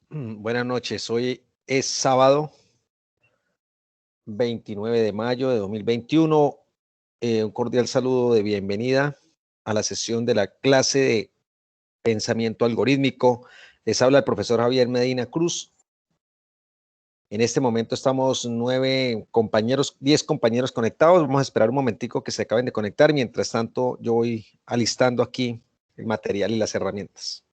Buenas noches. Hoy es sábado 29 de mayo de 2021. Un cordial saludo de bienvenida a la sesión de la clase de pensamiento algorítmico. Les habla el profesor Javier Medina Cruz. En este momento estamos 10 compañeros conectados. Vamos a esperar un momentico que se acaben de conectar. Mientras tanto, yo voy alistando aquí el material y las herramientas.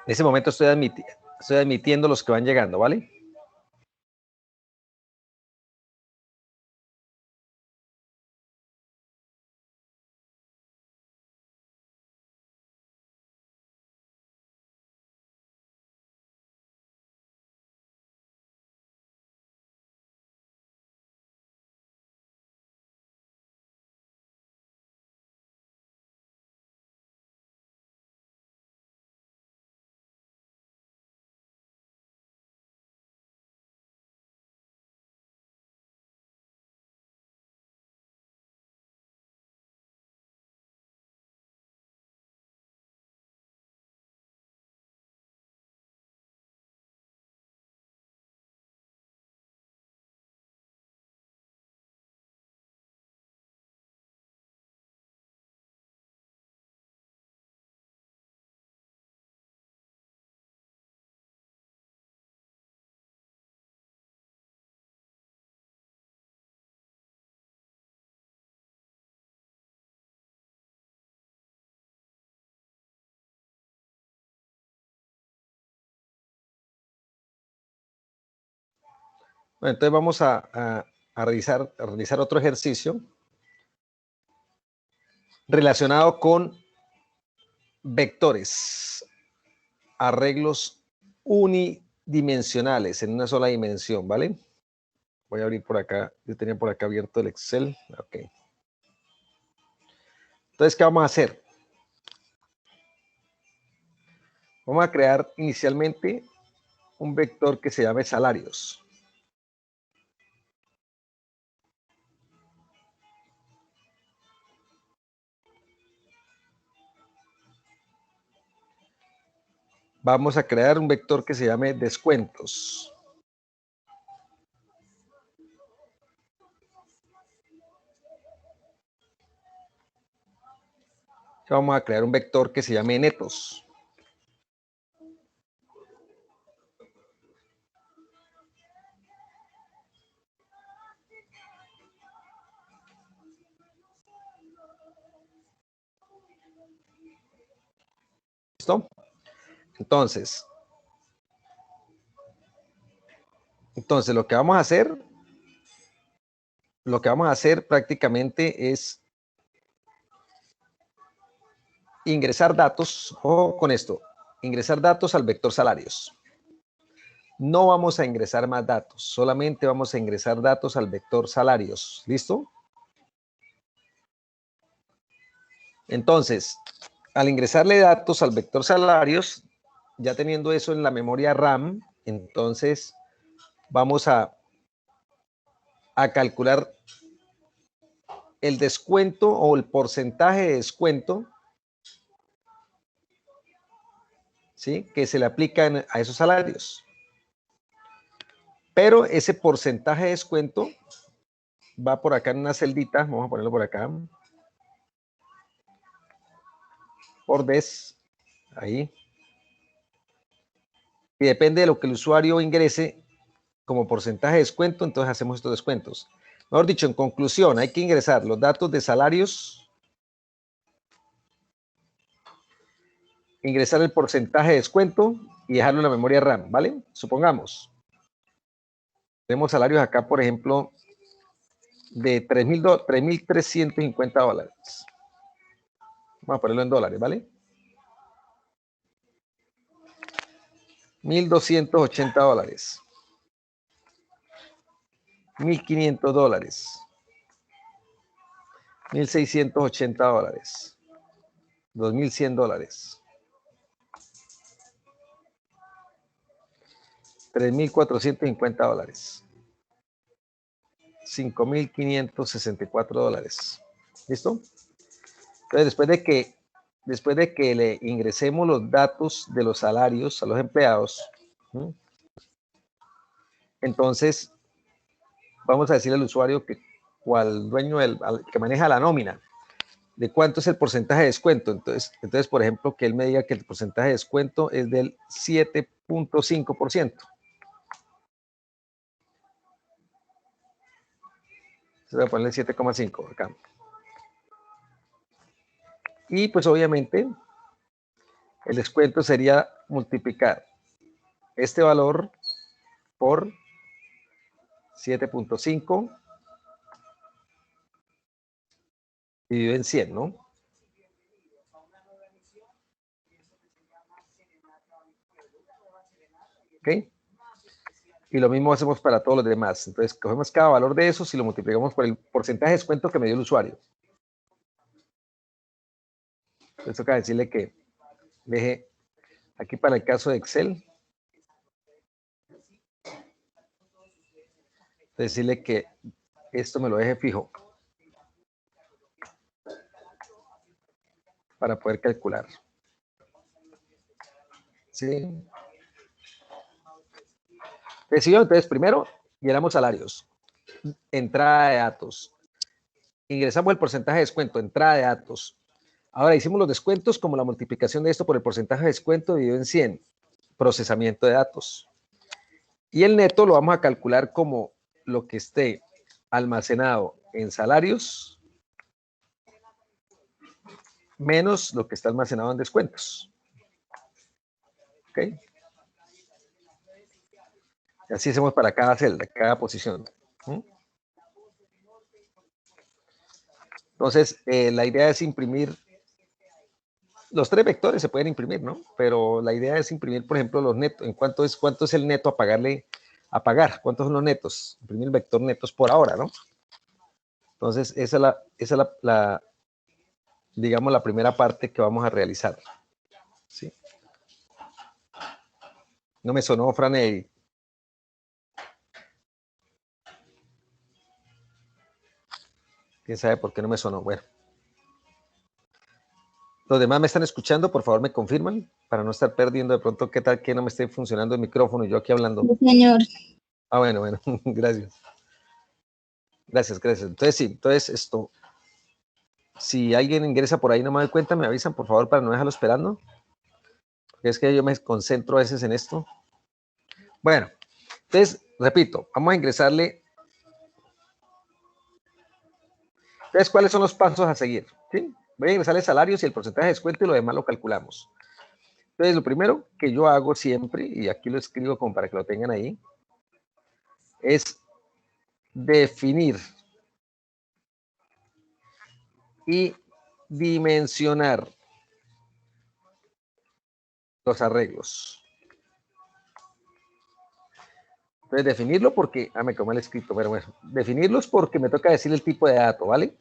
En ese momento estoy admitiendo los que van llegando, ¿vale? Bueno, entonces vamos a realizar otro ejercicio relacionado con vectores, arreglos unidimensionales en una sola dimensión, ¿vale? Voy a abrir por acá, yo tenía por acá abierto el Excel, ok. Entonces, ¿qué vamos a hacer? Vamos a crear inicialmente un vector que se llame salarios. Vamos a crear un vector que se llame descuentos. Vamos a crear un vector que se llame netos. ¿Listo? Entonces, lo que vamos a hacer prácticamente es ingresar datos, ojo con esto, ingresar datos al vector salarios. No vamos a ingresar más datos, solamente vamos a ingresar datos al vector salarios. ¿Listo? Entonces, al ingresarle datos al vector salarios, ya teniendo eso en la memoria RAM, entonces vamos a calcular el descuento o el porcentaje de descuento, ¿sí?, que se le aplican a esos salarios. Pero ese porcentaje de descuento va por acá en una celdita, vamos a ponerlo por acá, por des, ahí. Y depende de lo que el usuario ingrese como porcentaje de descuento, entonces hacemos estos descuentos. Mejor dicho, en conclusión, hay que ingresar los datos de salarios, ingresar el porcentaje de descuento y dejarlo en la memoria RAM, ¿vale? Supongamos, tenemos salarios acá, por ejemplo, de $3,350. Vamos a ponerlo en dólares, ¿vale? $1,280. $1,500. $1,680. $2,100. $3,450. $5,564. ¿Listo? Entonces, después de que le ingresemos los datos de los salarios a los empleados, ¿sí?, entonces vamos a decirle al usuario que, o al dueño que maneja la nómina, de cuánto es el porcentaje de descuento. Entonces, por ejemplo, que él me diga que el porcentaje de descuento es del 7.5%. Voy a ponerle 7,5 acá. Y pues obviamente el descuento sería multiplicar este valor por 7.5 dividido en 100, ¿no? ¿Ok? Y lo mismo hacemos para todos los demás. Entonces, cogemos cada valor de esos y lo multiplicamos por el porcentaje de descuento que me dio el usuario. Entonces, toca decirle que deje aquí para el caso de Excel, decirle que esto me lo deje fijo para poder calcular. ¿Sí? Entonces, primero llenamos salarios, entrada de datos, ingresamos el porcentaje de descuento, entrada de datos. Ahora hicimos los descuentos como la multiplicación de esto por el porcentaje de descuento dividido en 100, procesamiento de datos. Y el neto lo vamos a calcular como lo que esté almacenado en salarios menos lo que está almacenado en descuentos. ¿Ok? Y así hacemos para cada celda, cada posición. Entonces, la idea es imprimir, los tres vectores se pueden imprimir, ¿no? Pero la idea es imprimir, por ejemplo, los netos, en cuánto es el neto a pagar, cuántos son los netos, imprimir el vector netos por ahora, ¿no? Entonces, esa es la digamos, la primera parte que vamos a realizar. ¿Sí? No me sonó, Franey. ¿Quién sabe por qué no me sonó? Bueno. Los demás me están escuchando, por favor me confirman, para no estar perdiendo de pronto qué tal que no me esté funcionando el micrófono y yo aquí hablando. Sí, señor. Ah, bueno, gracias. Gracias. Entonces sí, entonces esto, Si alguien ingresa por ahí no me doy cuenta, me avisan, por favor, para no dejarlo esperando. Porque es que yo me concentro a veces en esto. Bueno, entonces, repito, vamos a ingresarle. Entonces, ¿cuáles son los pasos a seguir? ¿Sí? Voy a ingresarle salarios y el porcentaje de descuento y lo demás lo calculamos. Entonces, lo primero que yo hago siempre, y aquí lo escribo como para que lo tengan ahí, es definir y dimensionar los arreglos. Entonces, definirlo porque, me quedó mal escrito, pero bueno, definirlos porque me toca decir el tipo de dato, ¿vale?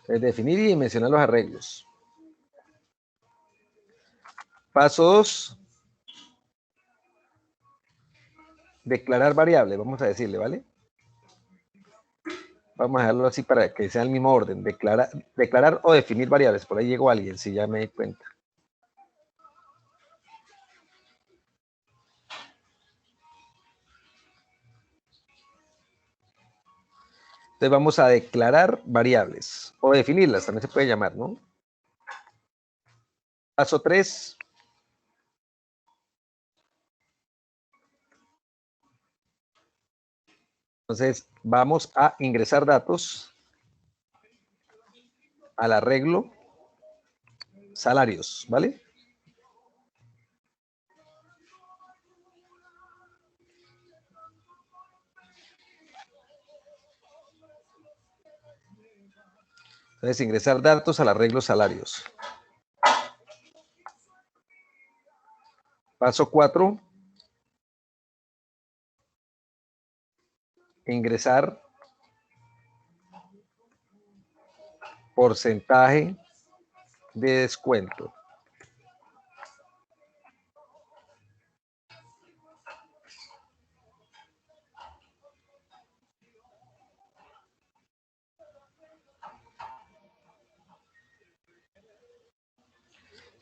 Entonces, definir y dimensionar los arreglos. Paso 2, declarar variables, vamos a decirle, ¿vale? Vamos a dejarlo así para que sea el mismo orden, declarar o definir variables. Por ahí llegó alguien, si ya me di cuenta. Entonces vamos a declarar variables o definirlas, también se puede llamar, ¿no? Paso 3. Entonces vamos a ingresar datos al arreglo salarios, ¿vale? Entonces ingresar datos al arreglo salarios. Paso 4. Ingresar porcentaje de descuento.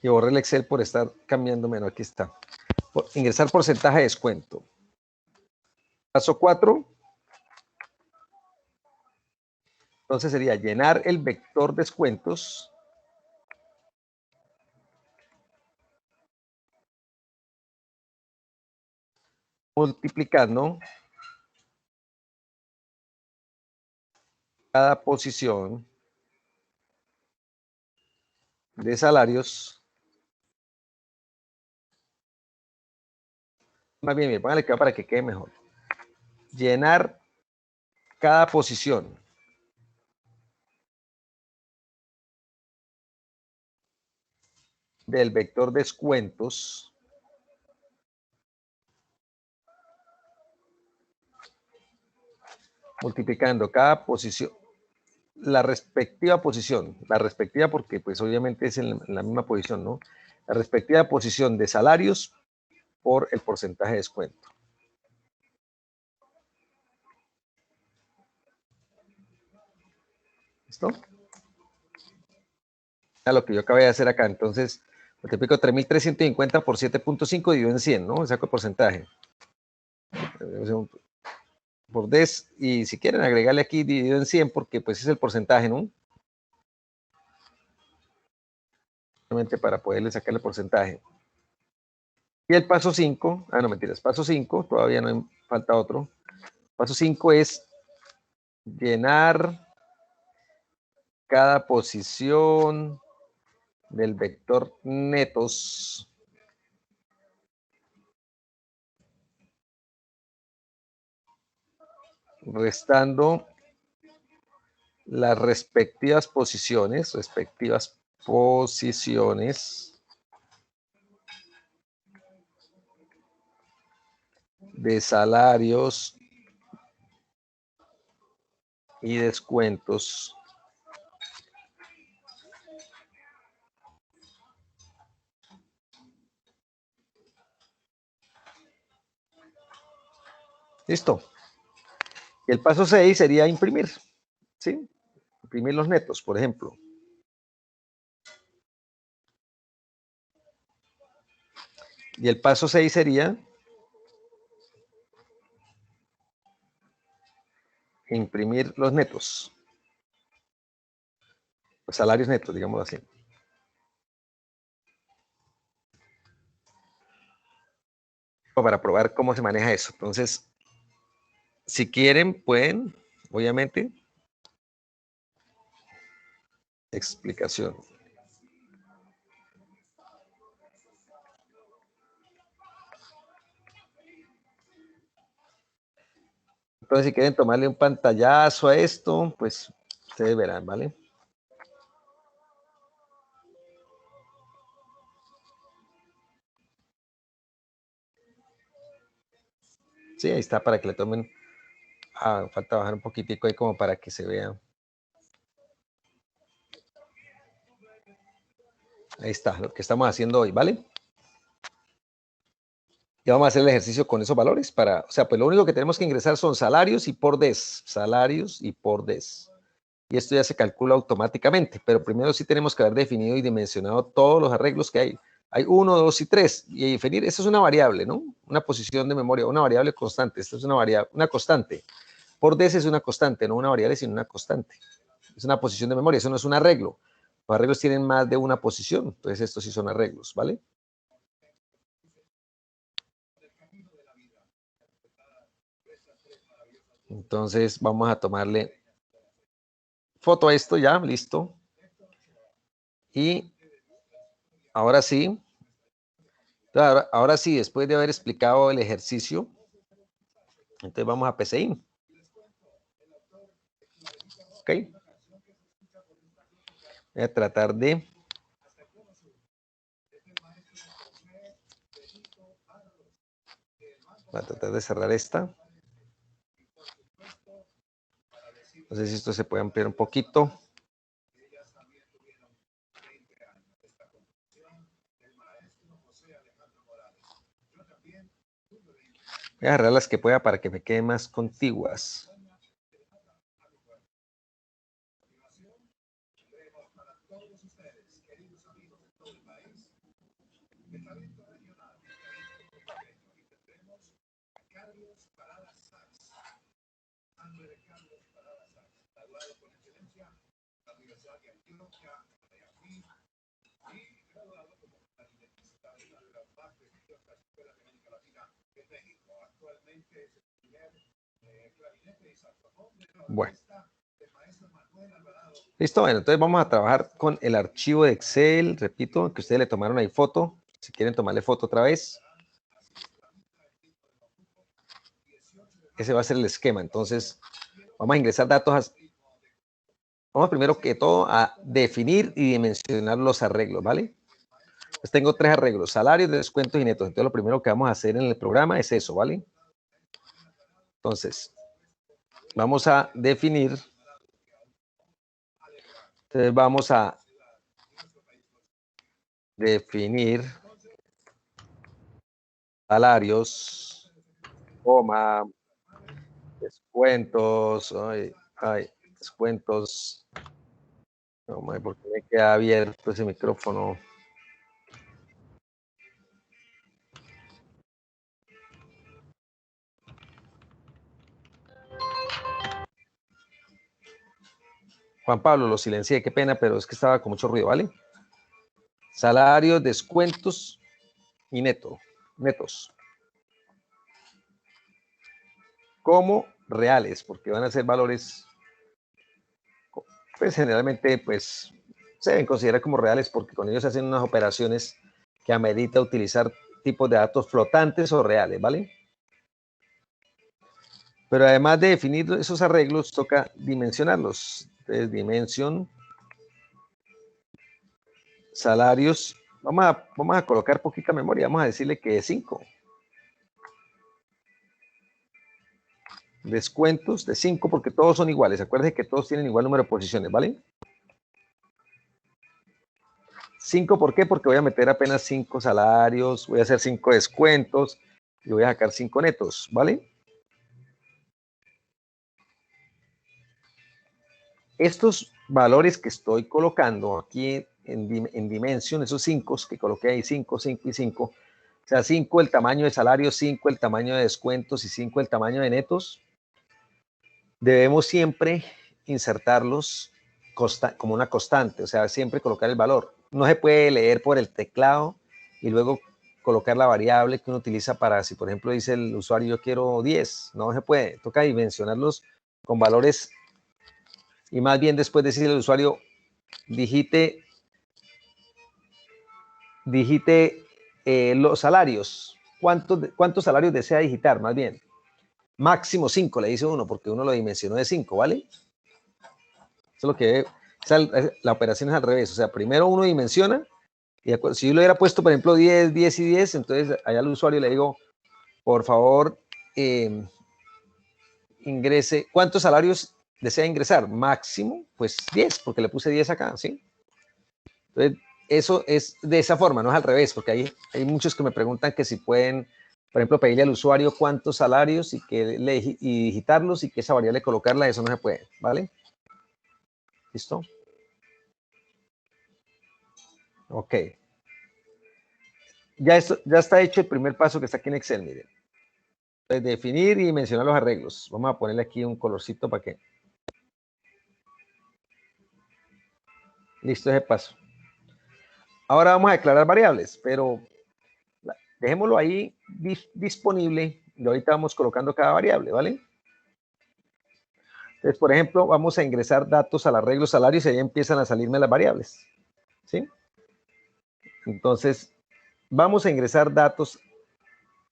Y borré el Excel por estar cambiando menos. Aquí está. Ingresar porcentaje de descuento. Paso 4. Entonces sería llenar el vector descuentos multiplicando cada posición de salarios. Más bien, póngale que para que quede mejor. Llenar cada posición del vector descuentos multiplicando cada posición, la respectiva posición, porque pues obviamente es en la misma posición, ¿no? La respectiva posición de salarios por el porcentaje de descuento. ¿Listo? A lo que yo acabé de hacer acá. Entonces, multiplico 3.350 por 7.5 dividido en 100, ¿no? Saco el porcentaje. Por 10, y si quieren agregarle aquí dividido en 100, porque pues es el porcentaje, ¿no? Solamente para poderle sacar el porcentaje. Y el paso 5, no mentiras, paso 5, todavía no falta otro. Paso 5 es llenar cada posición del vector netos restando las respectivas posiciones de salarios y descuentos Listo. Y el paso 6 sería imprimir, ¿sí? Imprimir los netos, por ejemplo. Y el paso 6 sería imprimir los netos. Los salarios netos, digámoslo así. Para probar cómo se maneja eso. Entonces, si quieren, pueden, obviamente, explicación. Entonces, si quieren tomarle un pantallazo a esto, pues ustedes verán, ¿vale? Sí, ahí está para que le tomen. Ah, falta bajar un poquitico ahí como para que se vea. Ahí está, lo que estamos haciendo hoy, ¿vale? Y vamos a hacer el ejercicio con esos valores para, o sea, pues lo único que tenemos que ingresar son salarios y por des, salarios y por des. Y esto ya se calcula automáticamente, pero primero sí tenemos que haber definido y dimensionado todos los arreglos que hay. Hay 1, 2 y 3. Y definir, eso es una variable, ¿no? Una posición de memoria, una variable constante. Esto es una variable, una constante. Por des es una constante, no una variable, sino una constante. Es una posición de memoria, eso no es un arreglo. Los arreglos tienen más de una posición, entonces estos sí son arreglos, ¿vale? Entonces vamos a tomarle foto a esto ya, listo. Y ahora sí, ahora sí, después de haber explicado el ejercicio, entonces vamos a PCI. Ok. Voy a tratar de cerrar esta. No sé si esto se puede ampliar un poquito. Voy a agarrar las que pueda para que me queden más contiguas. Bueno. Listo, bueno, entonces vamos a trabajar con el archivo de Excel, repito, que ustedes le tomaron ahí foto, si quieren tomarle foto otra vez. Ese va a ser el esquema, entonces vamos a ingresar datos, vamos primero que todo a definir y dimensionar los arreglos, ¿vale? Pues tengo 3 arreglos, salarios, descuentos y netos, entonces lo primero que vamos a hacer en el programa es eso, ¿vale? Entonces, vamos a definir, entonces vamos a definir salarios, coma, descuentos, descuentos. No, porque me queda abierto ese micrófono. Juan Pablo, lo silencié, qué pena, pero es que estaba con mucho ruido, ¿vale? Salarios, descuentos y netos. Como reales, porque van a ser valores, pues generalmente, pues, se deben considerar como reales porque con ellos se hacen unas operaciones que amerita utilizar tipos de datos flotantes o reales, ¿vale? Pero además de definir esos arreglos, toca dimensionarlos. Entonces, dimensión, salarios, vamos a colocar poquita memoria, vamos a decirle que es 5. Descuentos de 5 porque todos son iguales. Acuérdense que todos tienen igual número de posiciones, ¿vale? 5, ¿por qué? Porque voy a meter apenas 5 salarios, voy a hacer 5 descuentos y voy a sacar 5 netos, ¿vale? Estos valores que estoy colocando aquí en Dimension, esos 5 que coloqué ahí, 5, 5 y 5, o sea, 5 el tamaño de salario, 5 el tamaño de descuentos y 5 el tamaño de netos, debemos siempre insertarlos como una constante, o sea, siempre colocar el valor. No se puede leer por el teclado y luego colocar la variable que uno utiliza para, si por ejemplo dice el usuario, yo quiero 10, no se puede, toca dimensionarlos con valores y más bien después decirle al usuario, digite los salarios, ¿cuántos salarios desea digitar? Más bien, máximo 5, le dice uno, porque uno lo dimensionó de 5, ¿vale? Eso es lo que o sea, la operación es al revés, o sea, primero uno dimensiona, y si yo le hubiera puesto, por ejemplo, 10, 10 y 10, entonces allá al usuario le digo, por favor, ingrese, ¿cuántos salarios desea ingresar? Máximo, pues 10, porque le puse 10 acá, ¿sí? Entonces, eso es de esa forma, no es al revés, porque hay muchos que me preguntan que si pueden, por ejemplo, pedirle al usuario cuántos salarios y digitarlos y que esa variable colocarla, eso no se puede, ¿vale? ¿Listo? Ok. Ya está hecho el primer paso que está aquí en Excel, miren. Entonces, definir y mencionar los arreglos. Vamos a ponerle aquí un colorcito para que... Listo ese paso. Ahora vamos a declarar variables, pero dejémoslo ahí disponible y ahorita vamos colocando cada variable, ¿vale? Entonces, por ejemplo, vamos a ingresar datos al arreglo salarios y ahí empiezan a salirme las variables, ¿sí? Entonces, vamos a ingresar datos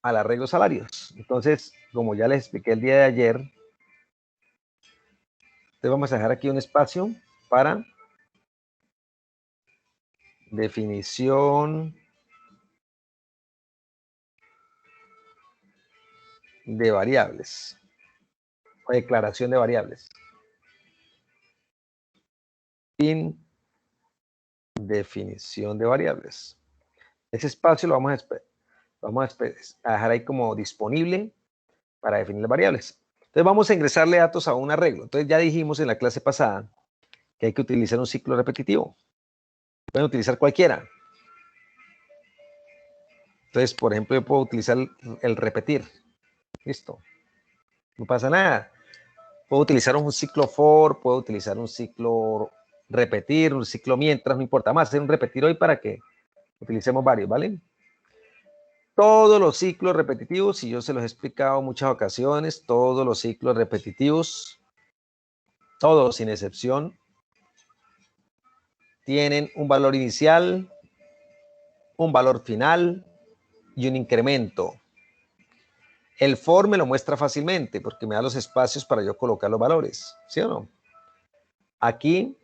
al arreglo salarios. Entonces, como ya les expliqué el día de ayer, entonces vamos a dejar aquí un espacio para definición de variables o declaración de variables. Fin, definición de variables. Ese espacio lo vamos a dejar ahí como disponible para definir las variables. Entonces vamos a ingresarle datos a un arreglo. Entonces ya dijimos en la clase pasada que hay que utilizar un ciclo repetitivo. Pueden utilizar cualquiera. Entonces, por ejemplo, yo puedo utilizar el repetir. Listo. No pasa nada. Puedo utilizar un ciclo for, puedo utilizar un ciclo repetir, un ciclo mientras, no importa más. Hacer un repetir hoy para que utilicemos varios, ¿vale? Todos los ciclos repetitivos, y yo se los he explicado en muchas ocasiones, todos los ciclos repetitivos, todos sin excepción, tienen un valor inicial, un valor final y un incremento. El for me lo muestra fácilmente porque me da los espacios para yo colocar los valores, ¿sí o no? Aquí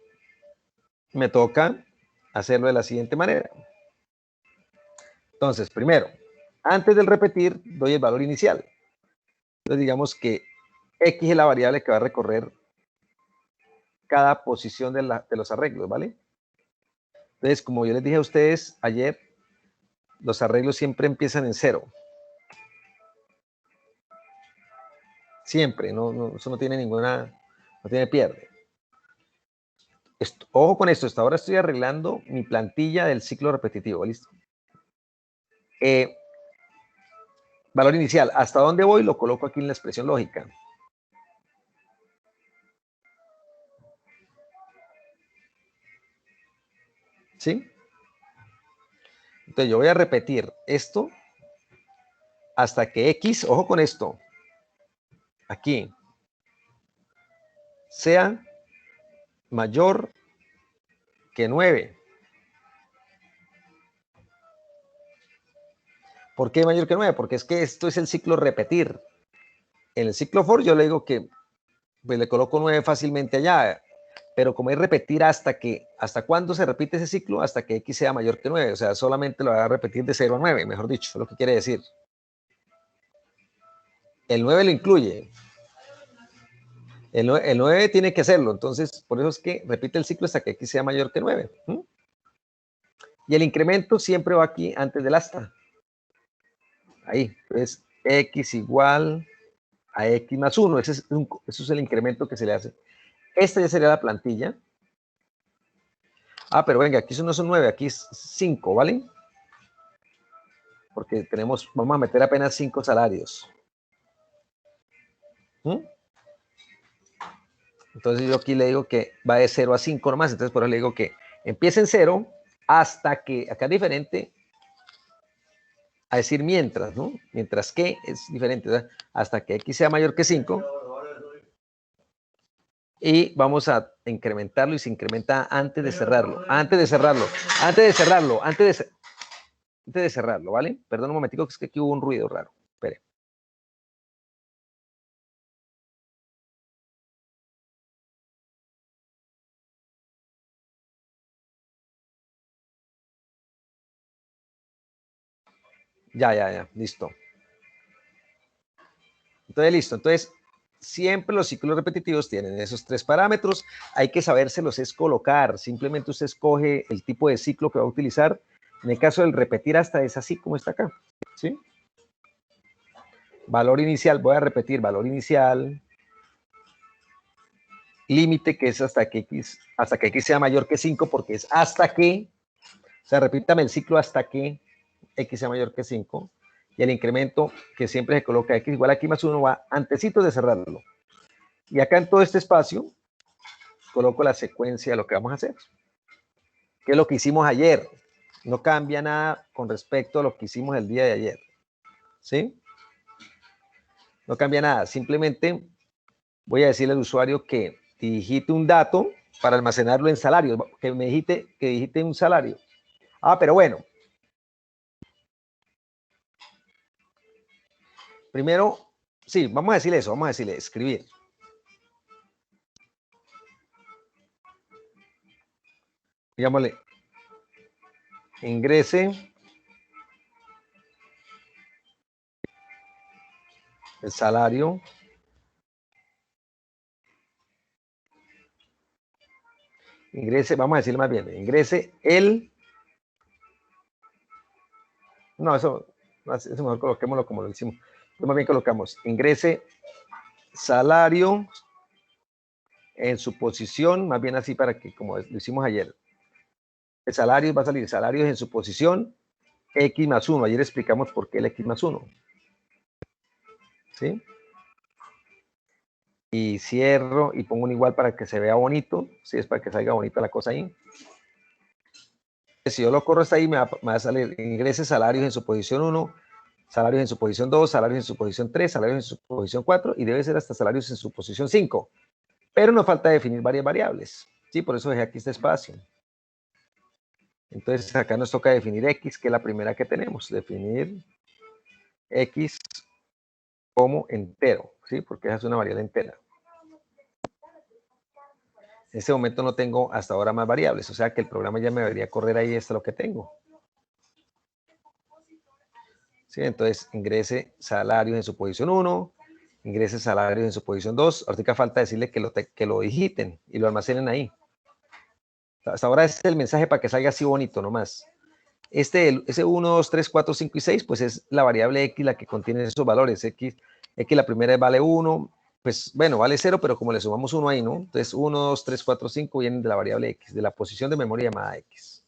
me toca hacerlo de la siguiente manera. Entonces, primero, antes del repetir, doy el valor inicial. Entonces, digamos que X es la variable que va a recorrer cada posición de los arreglos, ¿vale? Entonces, como yo les dije a ustedes ayer, los arreglos siempre empiezan en 0. Siempre, eso no tiene ninguna, no tiene pierde. Ojo con esto, hasta ahora estoy arreglando mi plantilla del ciclo repetitivo, ¿listo? Valor inicial, ¿hasta dónde voy? Lo coloco aquí en la expresión lógica. ¿Sí? Entonces yo voy a repetir esto hasta que X, ojo con esto, aquí, sea mayor que 9. ¿Por qué mayor que 9? Porque es que esto es el ciclo repetir. En el ciclo for yo le digo que pues, le coloco 9 fácilmente allá, pero como es repetir ¿hasta cuándo se repite ese ciclo? Hasta que X sea mayor que 9, o sea, solamente lo va a repetir de 0 a 9, mejor dicho, es lo que quiere decir. El 9 lo incluye. El 9 tiene que hacerlo, entonces por eso es que repite el ciclo hasta que X sea mayor que 9. Y el incremento siempre va aquí antes del hasta. Ahí, entonces X igual a X más 1, eso es el incremento que se le hace. Esta ya sería la plantilla. Ah, pero venga, aquí no son 9, aquí es 5, ¿vale? Porque vamos a meter apenas 5 salarios. Entonces yo aquí le digo que va de 0 a 5 nomás, entonces por eso le digo que empiece en 0 hasta que, acá es diferente a decir mientras, ¿no? Mientras que es diferente, ¿verdad? Hasta que x sea mayor que 5. Y vamos a incrementarlo y se incrementa antes de cerrarlo, antes de cerrarlo, antes de cerrarlo, antes de cerrarlo, ¿vale? Perdón un momentico, que es que aquí hubo un ruido raro. Espere. Ya, listo. Entonces, listo. Entonces, siempre los ciclos repetitivos tienen esos 3 parámetros. Hay que sabérselos es colocar. Simplemente usted escoge el tipo de ciclo que va a utilizar. En el caso del repetir hasta es así como está acá. ¿Sí? Valor inicial, voy a repetir, valor inicial. Límite, que es hasta que x sea mayor que 5, porque es hasta que, o sea, repítame el ciclo hasta que x sea mayor que 5. Y el incremento que siempre se coloca x igual a x más 1 va antesito de cerrarlo. Y acá en todo este espacio coloco la secuencia de lo que vamos a hacer, que es lo que hicimos ayer. No cambia nada con respecto a lo que hicimos el día de ayer. ¿Sí? No cambia nada. Simplemente voy a decirle al usuario que digite un dato para almacenarlo en salarios, que me digite un salario. Ah, pero bueno. Primero, sí, vamos a decirle eso, vamos a decirle escribir. Digámosle, ingrese el salario ingrese, vamos a decirle más bien, ingrese el, no, eso mejor coloquémoslo como lo hicimos, más bien colocamos, ingrese salario en su posición, más bien así para que, como lo hicimos ayer, el salario va a salir, salarios en su posición, x más 1, ayer explicamos por qué el x más 1, ¿sí? Y cierro y pongo un igual para que se vea bonito, si es para que salga bonita la cosa ahí. Si yo lo corro hasta ahí, me va a salir ingrese salarios en su posición 1, salarios en su posición 2, salarios en su posición 3, salarios en su posición 4 y debe ser hasta salarios en su posición 5. Pero nos falta definir varias variables. Sí, por eso dejé aquí este espacio. Entonces acá nos toca definir x, que es la primera que tenemos. Definir x como entero, ¿sí? Porque esa es una variable entera. En este momento no tengo hasta ahora más variables, o sea que el programa ya me debería correr ahí hasta lo que tengo. ¿Sí? Entonces ingrese salarios en su posición 1, ingrese salarios en su posición 2. Ahorita falta decirle que lo digiten y lo almacenen ahí. Hasta ahora es el mensaje para que salga así bonito nomás. Ese 1, 2, 3, 4, 5 y 6, pues es la variable x la que contiene esos valores. X la primera vale 1, pues bueno, vale 0, pero como le sumamos 1 ahí, ¿no? Entonces 1, 2, 3, 4, 5 vienen de la variable x, de la posición de memoria llamada x.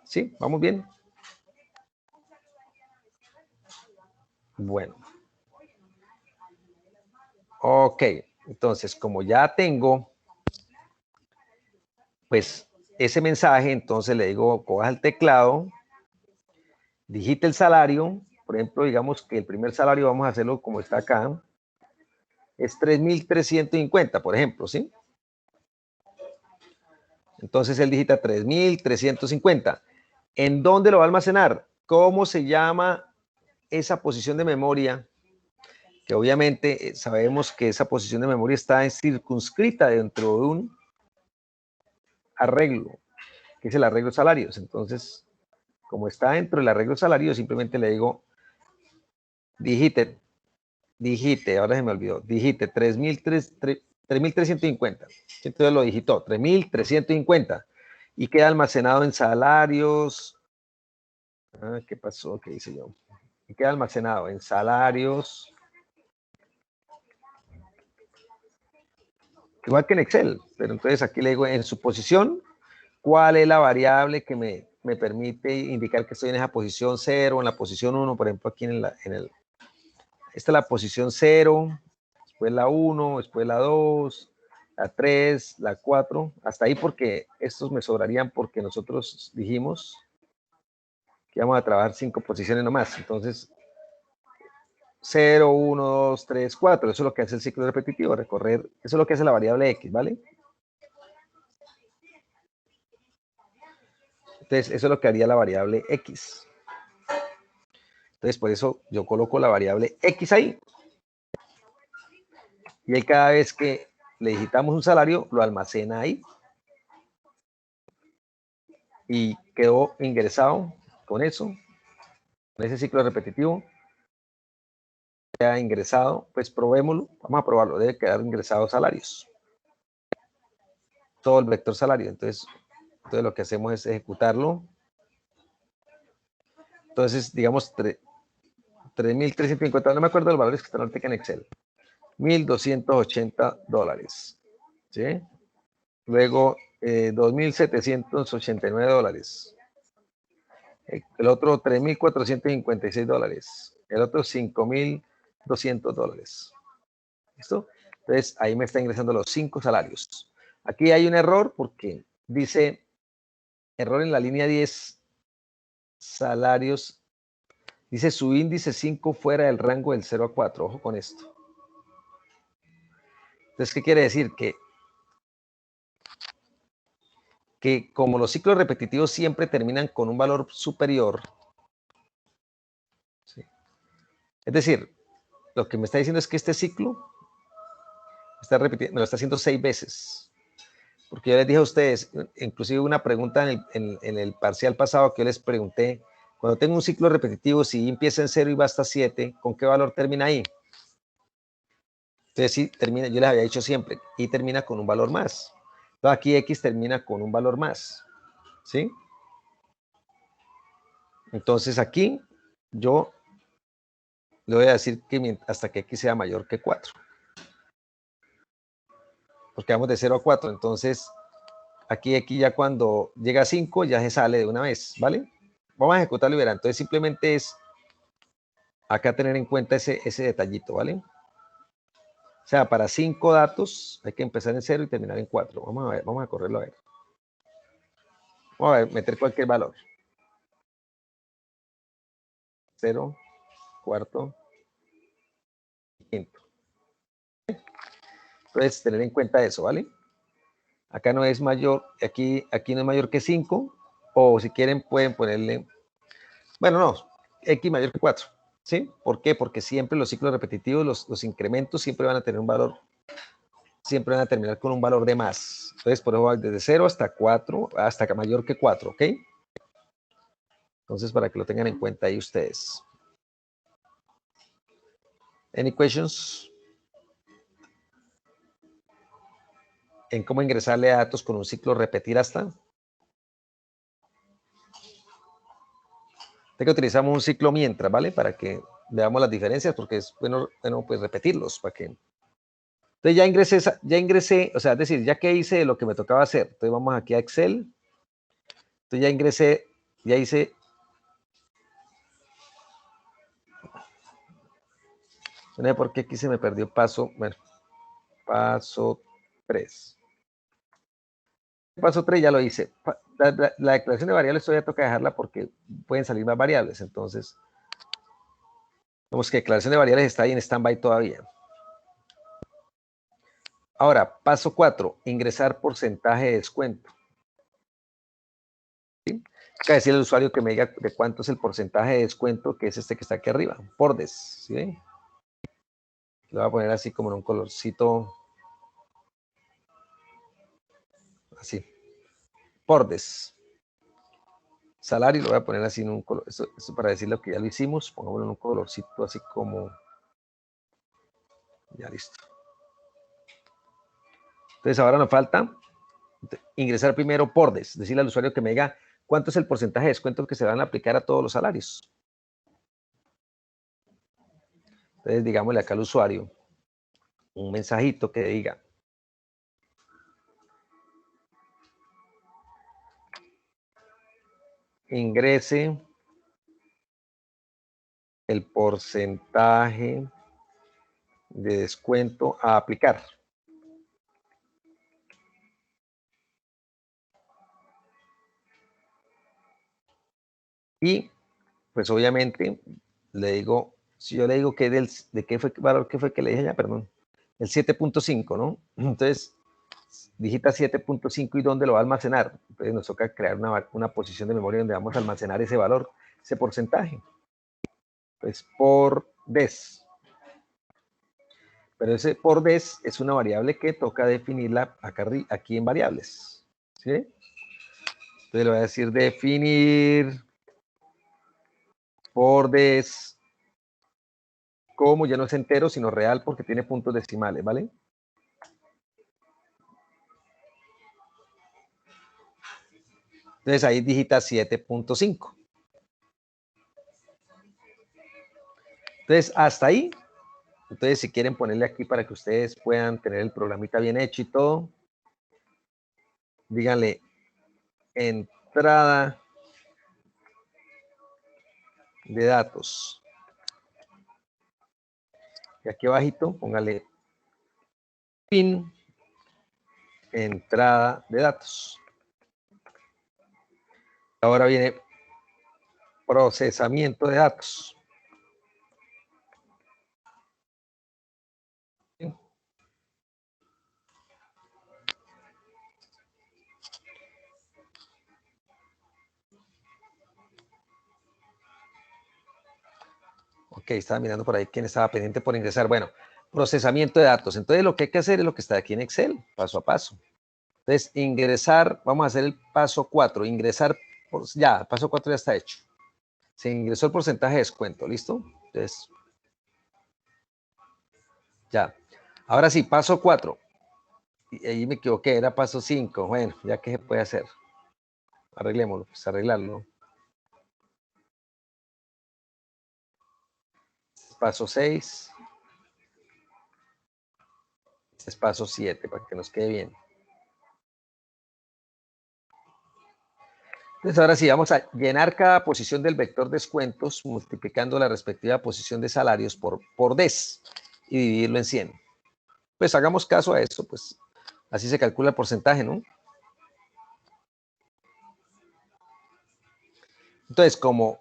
¿Sí? ¿Vamos bien? Bueno. Ok, entonces como ya tengo, pues ese mensaje, entonces le digo, coja el teclado, digite el salario, por ejemplo, digamos que el primer salario vamos a hacerlo como está acá, es 3.350, por ejemplo, ¿sí? Entonces él digita 3.350. ¿En dónde lo va a almacenar? ¿Cómo se llama esa posición de memoria? Que obviamente sabemos que esa posición de memoria está circunscrita dentro de un arreglo, que es el arreglo de salarios. Entonces, como está dentro del arreglo de salarios, simplemente le digo, digite, ahora se me olvidó, digite 3.350. Entonces lo digitó, 3.350. Y queda almacenado en salarios. ¿Qué pasó? ¿Qué hice yo? Y queda almacenado en salarios. Igual que en Excel. Pero entonces aquí le digo en su posición, ¿cuál es la variable que me permite indicar que estoy en esa posición 0, en la posición 1, por ejemplo, aquí esta es la posición 0. después la 1, después la 2, la 3, la 4, hasta ahí porque estos me sobrarían porque nosotros dijimos que vamos a trabajar 5 posiciones nomás. Entonces, 0, 1, 2, 3, 4, eso es lo que hace el ciclo repetitivo, recorrer, eso es lo que hace la variable X, ¿vale? Entonces, eso es lo que haría la variable X. Entonces, por eso yo coloco la variable X ahí. Y ahí cada vez que le digitamos un salario, lo almacena ahí. Y quedó ingresado con eso, con ese ciclo repetitivo. Ya ingresado, pues probémoslo, vamos a probarlo, debe quedar ingresado salarios. Todo el vector salario. Entonces lo que hacemos es ejecutarlo. Entonces, digamos, 3.350, no me acuerdo de los valores que están ahorita en Excel. $1.280. ¿Sí? Luego, $2.789. El otro, $3.456. El otro, $5.200. ¿Listo? Entonces, ahí me está ingresando los 5 salarios. Aquí hay un error porque dice, error en la línea 10, salarios. Dice su índice 5 fuera del rango del 0 a 4. Ojo con esto. Entonces, ¿qué quiere decir? Que como los ciclos repetitivos siempre terminan con un valor superior, ¿sí? Es decir, lo que me está diciendo es que este ciclo está repitiendo, me lo está haciendo 6 veces. Porque yo les dije a ustedes, inclusive una pregunta en el parcial pasado que yo les pregunté, cuando tengo un ciclo repetitivo, si empieza en 0 y va hasta 7, ¿con qué valor termina ahí? Entonces, sí, termina, yo les había dicho siempre, y termina con un valor más. Entonces, aquí X termina con un valor más, ¿sí? Entonces, aquí yo le voy a decir que hasta que X sea mayor que 4. Porque vamos de 0 a 4. Entonces, aquí X ya cuando llega a 5 ya se sale de una vez, ¿vale? Vamos a ejecutarlo y verán. Entonces, simplemente es acá tener en cuenta ese detallito, ¿vale? O sea, para 5 datos hay que empezar en 0 y terminar en 4. Vamos a ver, vamos a correrlo a ver. Vamos a ver, meter cualquier valor. 0, cuarto, quinto. Entonces, tener en cuenta eso, ¿vale? Acá no es mayor, aquí no es mayor que 5, o si quieren pueden ponerle, bueno, no, X mayor que 4, ¿sí? ¿Por qué? Porque siempre los ciclos repetitivos, los incrementos siempre van a tener un valor, siempre van a terminar con un valor de más. Entonces, por eso va desde 0 hasta 4, hasta mayor que 4, ¿ok? Entonces, para que lo tengan en cuenta ahí ustedes. Any questions? En cómo ingresarle a datos con un ciclo repetir hasta. Tengo que utilizamos un ciclo mientras, ¿vale? Para que veamos las diferencias, porque es bueno pues repetirlos, para que... Entonces ya ingresé, o sea, es decir, ya que hice lo que me tocaba hacer, entonces vamos aquí a Excel, entonces ya ingresé, ya hice... No sé por qué aquí se me perdió paso, bueno, paso 3. Paso 3 ya lo hice. La declaración de variables todavía toca dejarla porque pueden salir más variables, entonces... Vemos que declaración de variables está ahí en stand-by todavía. Ahora, paso 4, ingresar porcentaje de descuento. ¿Sí? Acá decirle al usuario que me diga de cuánto es el porcentaje de descuento, que es este que está aquí arriba, por des. ¿Sí ven? Lo voy a poner así como en un colorcito, así, por des. Salario lo voy a poner así en un color, eso para decir lo que ya lo hicimos, pongámoslo en un colorcito así como, ya listo. Entonces ahora nos falta ingresar primero por des, decirle al usuario que me diga cuánto es el porcentaje de descuento que se van a aplicar a todos los salarios. Entonces digámosle acá al usuario un mensajito que diga ingrese el porcentaje de descuento a aplicar. Y pues obviamente le digo, si yo le digo que de qué fue valor que fue que le dije ya, perdón, el 7.5, ¿no? Entonces digita 7.5 y dónde lo va a almacenar. Entonces nos toca crear una posición de memoria donde vamos a almacenar ese valor, ese porcentaje. Pues por des. Pero ese por des es una variable que toca definirla acá, aquí en variables. ¿Sí? Entonces le voy a decir definir por des, como ya no es entero, sino real porque tiene puntos decimales, ¿vale? Entonces ahí digita 7.5. Entonces hasta ahí. Entonces si quieren ponerle aquí para que ustedes puedan tener el programita bien hecho y todo, díganle entrada de datos. Y aquí abajito, póngale fin, entrada de datos. Ahora viene procesamiento de datos. Ok, estaba mirando por ahí quién estaba pendiente por ingresar. Bueno, procesamiento de datos. Entonces lo que hay que hacer es lo que está aquí en Excel, paso a paso. Entonces, ingresar, vamos a hacer el paso 4, ingresar, ya, el paso 4 ya está hecho. Se ingresó el porcentaje de descuento, ¿listo? Entonces, ya. Ahora sí, paso 4. Y ahí me equivoqué, era paso 5. Bueno, ya que se puede hacer. Arreglémoslo, pues arreglarlo. Paso 6. Este es paso 7, para que nos quede bien. Entonces, ahora sí, vamos a llenar cada posición del vector descuentos multiplicando la respectiva posición de salarios por des y dividirlo en 100. Pues hagamos caso a esto, pues así se calcula el porcentaje, ¿no? Entonces, como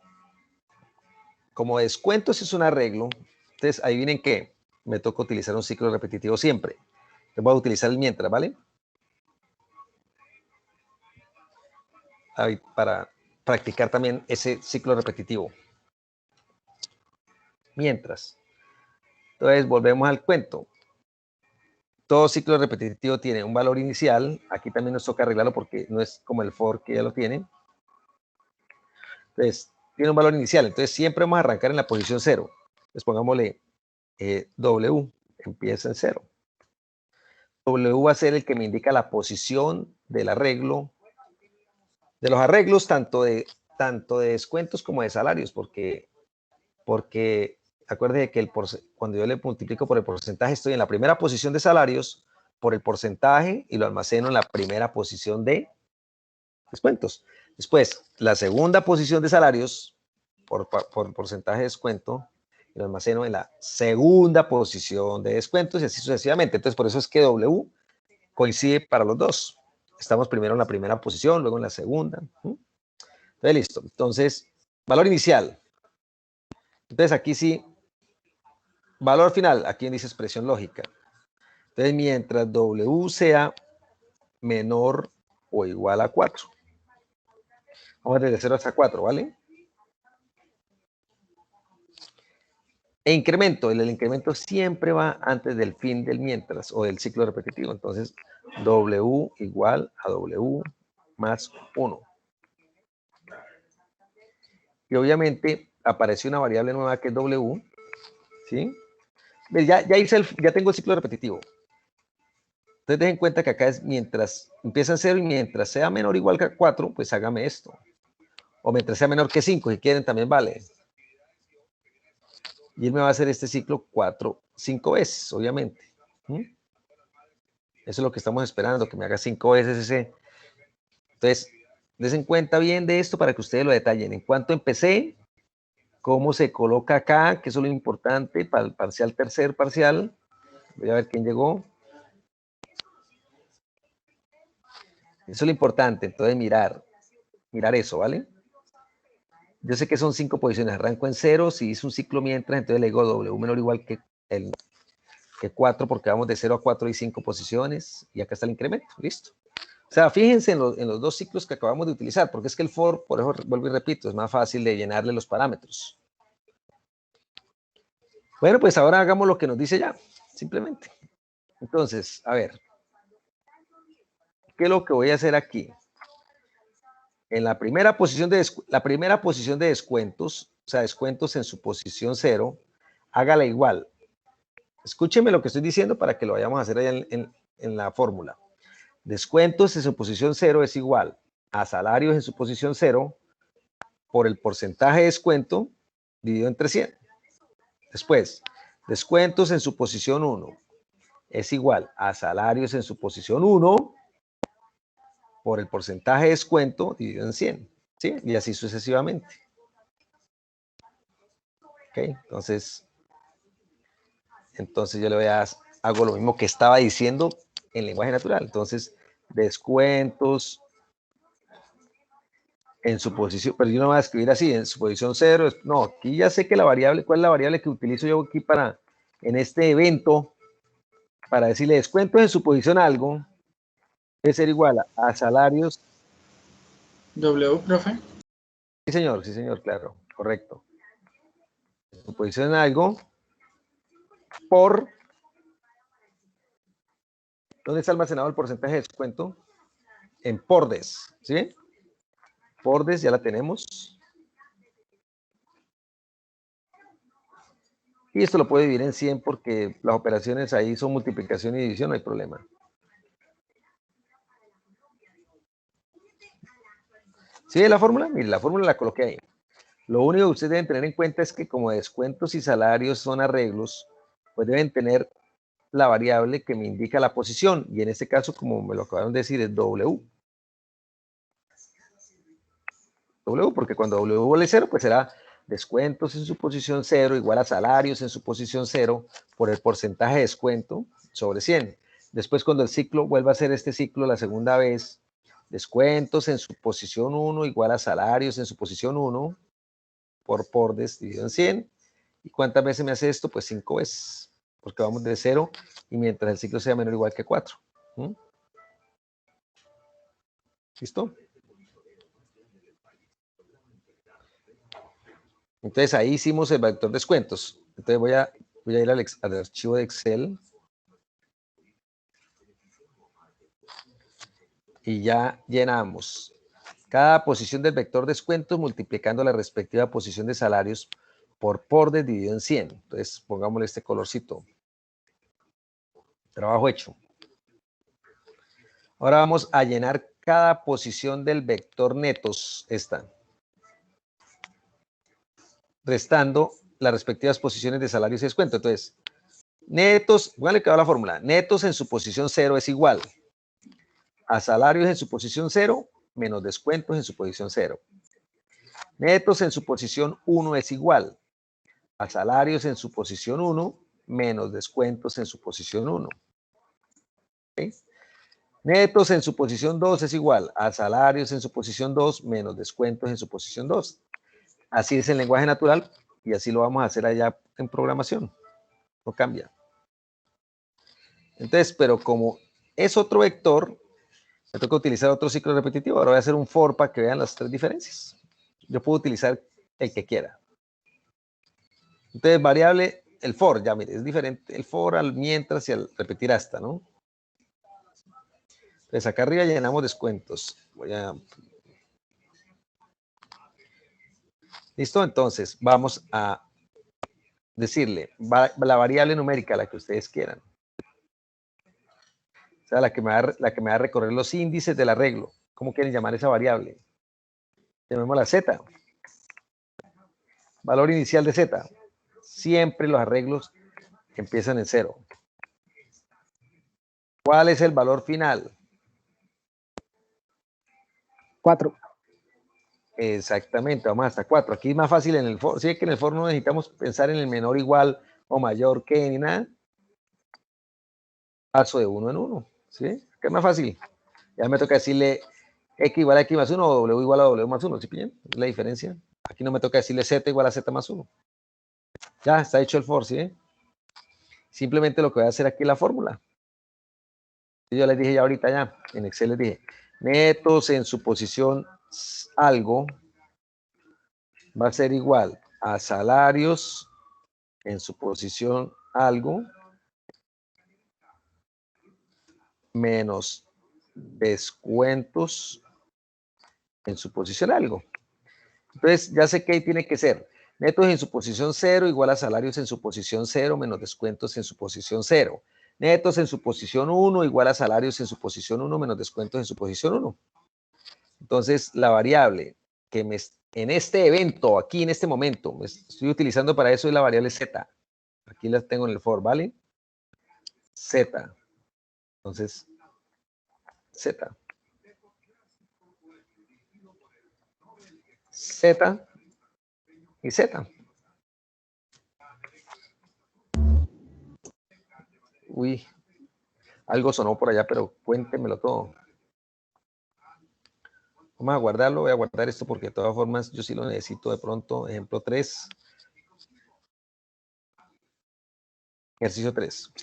descuentos es un arreglo, entonces adivinen qué, me toca utilizar un ciclo repetitivo siempre. Entonces voy a utilizar el mientras, ¿vale? Ahí, para practicar también ese ciclo repetitivo. Mientras. Entonces, volvemos al cuento. Todo ciclo repetitivo tiene un valor inicial. Aquí también nos toca arreglarlo porque no es como el for que ya lo tiene. Entonces, tiene un valor inicial. Entonces, siempre vamos a arrancar en la posición 0. Entonces, pongámosle W, empieza en 0. W va a ser el que me indica la posición del arreglo, de los arreglos tanto de descuentos como de salarios, porque acuérdense que cuando yo le multiplico por el porcentaje, estoy en la primera posición de salarios por el porcentaje y lo almaceno en la primera posición de descuentos. Después, la segunda posición de salarios por porcentaje de descuento y lo almaceno en la segunda posición de descuentos y así sucesivamente. Entonces, por eso es que W coincide para los dos. Estamos primero en la primera posición, luego en la segunda. Entonces, listo. Entonces, valor inicial. Entonces, aquí sí, valor final, aquí dice expresión lógica. Entonces, mientras W sea menor o igual a 4. Vamos desde 0 hasta 4, ¿vale? E incremento, el incremento siempre va antes del fin del mientras o del ciclo repetitivo. Entonces, W igual a W más 1. Y obviamente apareció una variable nueva que es W, ¿sí? Ya tengo el ciclo repetitivo. Entonces, den cuenta que acá es mientras empieza en 0 y mientras sea menor o igual que 4, pues hágame esto. O mientras sea menor que 5, si quieren también vale. Y él me va a hacer este ciclo 5 veces, obviamente. Eso es lo que estamos esperando, que me haga 5 veces ese. Entonces, den cuenta bien de esto para que ustedes lo detallen. En cuanto empecé, cómo se coloca acá, que eso es lo importante para el parcial tercer parcial, Voy a ver quién llegó. Eso es lo importante, entonces mirar eso, ¿vale? Yo sé que son 5 posiciones, arranco en 0, si hice un ciclo mientras, entonces le digo W menor o igual que 4, porque vamos de 0 a 4 y 5 posiciones, y acá está el incremento, listo. O sea, fíjense en los 2 ciclos que acabamos de utilizar, porque es que el for, por eso vuelvo y repito, es más fácil de llenarle los parámetros. Bueno, pues ahora hagamos lo que nos dice ya, simplemente. Entonces, a ver, ¿qué es lo que voy a hacer aquí? En la primera posición de descuentos, o sea, descuentos en su posición 0, hágala igual. Escúcheme lo que estoy diciendo para que lo vayamos a hacer allá en la fórmula. Descuentos en su posición 0 es igual a salarios en su posición 0 por el porcentaje de descuento dividido entre 100. Después, descuentos en su posición 1 es igual a salarios en su posición 1 por el porcentaje de descuento dividido en 100. ¿Sí? Y así sucesivamente. ¿Ok? Entonces yo le voy a hago lo mismo que estaba diciendo en lenguaje natural. Entonces, descuentos en su posición, pero yo no voy a escribir así, en su posición 0, no, aquí ya sé que la variable, ¿cuál es la variable que utilizo yo aquí en este evento, para decirle descuentos en su posición algo, debe ser igual a salarios. W, profe. Sí, señor, claro, correcto. En su posición algo, por, ¿dónde está almacenado el porcentaje de descuento? En pordes, ¿sí? Pordes, ya la tenemos. Y esto lo puede dividir en 100 porque las operaciones ahí son multiplicación y división, no hay problema. ¿Sí ve la fórmula? Mire, la fórmula la coloqué ahí. Lo único que ustedes deben tener en cuenta es que como descuentos y salarios son arreglos, pues deben tener la variable que me indica la posición. Y en este caso, como me lo acabaron de decir, es W. W, porque cuando W vale 0, pues será descuentos en su posición 0 igual a salarios en su posición 0 por el porcentaje de descuento sobre 100. Después, cuando el ciclo vuelva a ser este ciclo la segunda vez, descuentos en su posición 1 igual a salarios en su posición 1 por pordes dividido en 100. ¿Y cuántas veces me hace esto? Pues 5 veces, porque vamos de 0 y mientras el ciclo sea menor o igual que 4. ¿Listo? Entonces ahí hicimos el vector descuentos. Entonces voy a ir al archivo de Excel. Y ya llenamos cada posición del vector descuentos multiplicando la respectiva posición de salarios por pordes dividido en 100. Entonces pongámosle este colorcito. Trabajo hecho. Ahora vamos a llenar cada posición del vector netos, esta, restando las respectivas posiciones de salarios y descuento. Entonces, netos, póngale que va la fórmula, netos en su posición 0 es igual a salarios en su posición 0 menos descuentos en su posición 0. Netos en su posición 1 es igual a salarios en su posición 1 menos descuentos en su posición 1. ¿Okay? Netos en su posición 2 es igual a salarios en su posición 2 menos descuentos en su posición 2. Así es el lenguaje natural y así lo vamos a hacer allá en programación. No cambia. Entonces, pero como es otro vector, me toca utilizar otro ciclo repetitivo. Ahora voy a hacer un for para que vean las 3 diferencias. Yo puedo utilizar el que quiera. Entonces, variable, el for, ya mire, es diferente el for al mientras y al repetir hasta, ¿no? Entonces, acá arriba llenamos descuentos. ¿Listo? Entonces, vamos a decirle la variable numérica, la que ustedes quieran. O sea, la que me va a recorrer los índices del arreglo. ¿Cómo quieren llamar esa variable? Llamémosla Z. Valor inicial de Z. Siempre los arreglos empiezan en 0. ¿Cuál es el valor final? 4. Exactamente, vamos hasta 4. Aquí es más fácil en el for. Sí, que en el for no necesitamos pensar en el menor, igual o mayor que ni nada. paso de 1 en 1, ¿sí? ¿Qué es más fácil? Ya me toca decirle x igual a x más 1 o w igual a w más 1, ¿sí pillan? Es la diferencia. Aquí no me toca decirle z igual a z más 1. Ya está hecho el for, ¿sí? Simplemente lo que voy a hacer aquí es la fórmula. Yo les dije ya ahorita, ya en Excel les dije, netos en su posición algo va a ser igual a salarios en su posición algo menos descuentos en su posición algo. Entonces, ya sé que ahí tiene que ser netos en su posición 0 igual a salarios en su posición 0 menos descuentos en su posición 0. Netos en su posición 1 igual a salarios en su posición 1 menos descuentos en su posición 1. Entonces, la variable que en este evento, aquí en este momento, me estoy utilizando para eso es la variable z. Aquí la tengo en el for, ¿vale? Z. Entonces, Z. Z y Z. Uy, algo sonó por allá, pero cuéntemelo todo. Vamos a guardarlo, voy a guardar esto porque de todas formas yo sí lo necesito de pronto. Ejemplo 3. Ejercicio 3.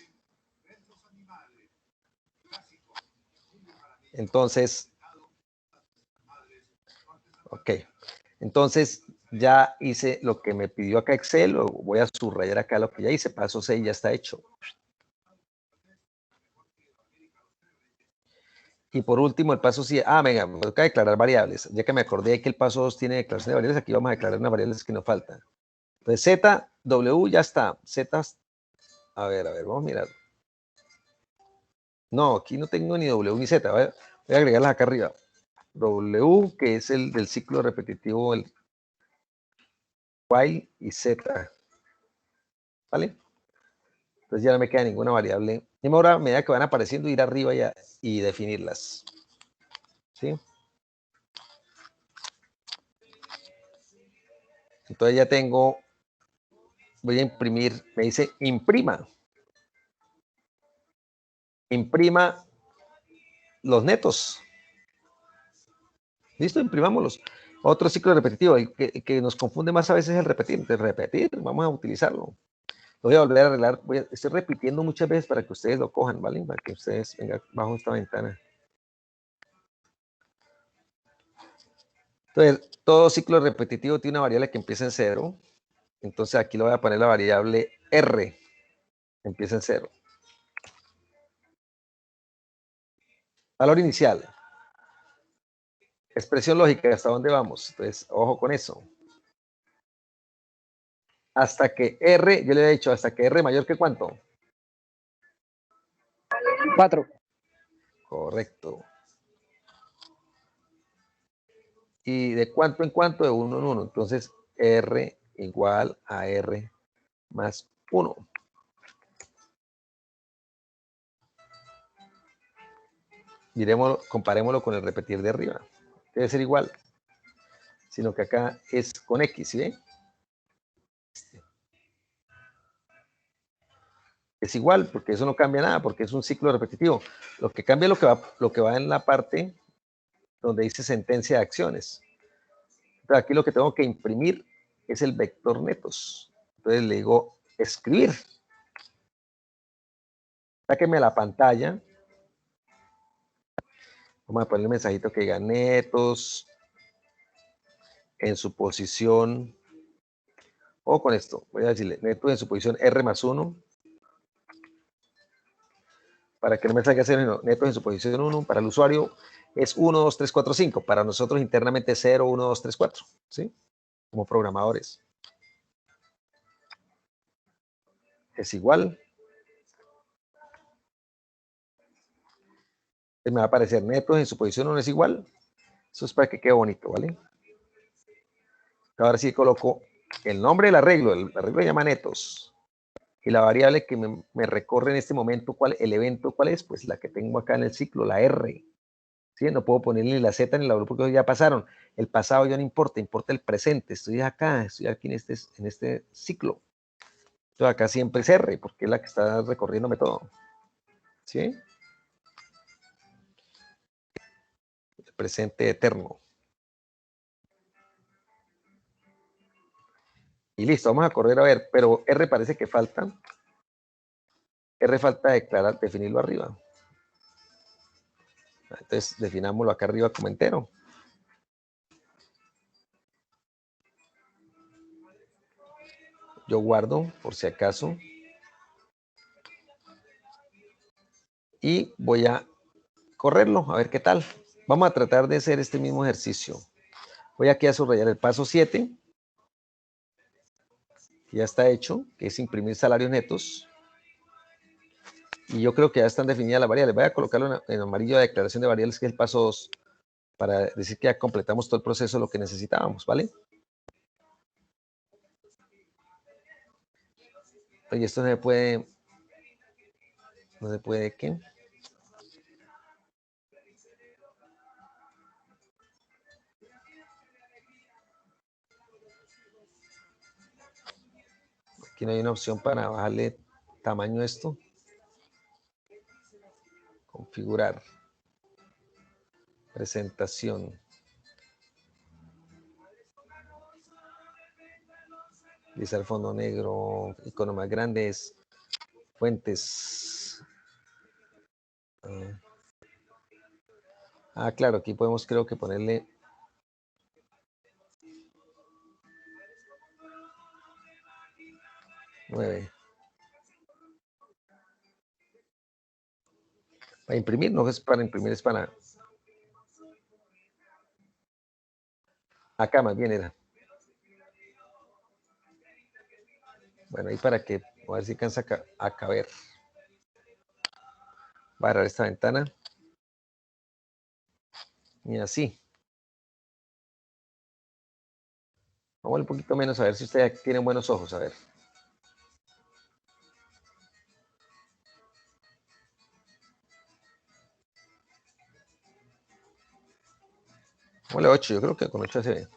Entonces, ok. Entonces ya hice lo que me pidió acá Excel, lo voy a subrayar acá lo que ya hice, paso 6 ya está hecho. Y por último, el paso 7. Venga, me toca declarar variables. Ya que me acordé que el paso 2 tiene declaración de variables, aquí vamos a declarar unas variables que nos faltan. Entonces, Z, W ya está. Z, a ver, vamos a mirar. No, aquí no tengo ni W ni Z. Voy a agregarlas acá arriba. W, que es el del ciclo repetitivo, el while y Z. ¿Vale? Entonces ya no me queda ninguna variable. Y ahora, a medida que van apareciendo, ir arriba y definirlas. ¿Sí? Entonces ya tengo, voy a imprimir, me dice imprima. Imprima los netos. Listo, imprimámoslos. Otro ciclo repetitivo, el que nos confunde más a veces es el repetir, vamos a utilizarlo. Lo voy a volver a arreglar, estoy repitiendo muchas veces para que ustedes lo cojan, ¿vale? Para que ustedes vengan bajo esta ventana. Entonces, todo ciclo repetitivo tiene una variable que empieza en 0. Entonces aquí le voy a poner la variable R, empieza en 0. Valor inicial. Expresión lógica, ¿hasta dónde vamos? Entonces, ojo con eso. Hasta que R, yo le he dicho, hasta que R mayor que ¿cuánto? 4. Correcto. Y de cuánto en cuánto, de 1 en 1. Entonces, R igual a R más 1. Miremoslo, comparémoslo con el repetir de arriba. Debe ser igual. Sino que acá es con X, ¿sí ven? Es igual, porque eso no cambia nada, porque es un ciclo repetitivo. Lo que cambia es lo que va en la parte donde dice sentencia de acciones. Pero aquí lo que tengo que imprimir es el vector netos. Entonces le digo escribir. Sáqueme la pantalla. Vamos a poner un mensajito que diga netos en su posición. O con esto, voy a decirle netos en su posición R más 1. Para que no me salga cero, netos en su posición 1. Para el usuario es 1, 2, 3, 4, 5. Para nosotros internamente 0, 1, 2, 3, 4. ¿Sí? Como programadores. Es igual. Me va a aparecer netos en su posición 1 es igual. Eso es para que quede bonito, ¿vale? Ahora sí coloco el nombre del arreglo. El arreglo se llama netos. Y la variable que me recorre en este momento, el evento, ¿cuál es? Pues la que tengo acá en el ciclo, la R. ¿Sí? No puedo ponerle ni la Z ni la W porque ya pasaron. El pasado ya no importa, importa el presente. Estoy acá, estoy aquí en este ciclo. Entonces acá siempre es R, porque es la que está recorriéndome todo. ¿Sí? El presente eterno. Y listo, vamos a correr a ver, pero R parece que falta. R falta declarar, definirlo arriba. Entonces, definámoslo acá arriba como entero. Yo guardo, por si acaso. Y voy a correrlo, a ver qué tal. Vamos a tratar de hacer este mismo ejercicio. Voy aquí a subrayar el paso 7. Que ya está hecho, que es imprimir salarios netos. Y yo creo que ya están definidas las variables. Voy a colocarlo en amarillo de declaración de variables, que es el paso 2, para decir que ya completamos todo el proceso, lo que necesitábamos, ¿vale? Oye, esto no se puede... ¿No se puede qué? Aquí no hay una opción para bajarle tamaño a esto. Configurar. Presentación. Utilizar fondo negro, icono más grandes, fuentes. Claro, aquí podemos creo que ponerle 9. Para imprimir, no es para imprimir, es para... Acá más bien era. Bueno, ahí para que, a ver si alcanza a caber. Voy a agarrar esta ventana. Y así. Vamos un poquito menos, a ver si ustedes tienen buenos ojos, a ver. Ponle 8, yo creo que con 8 se ve.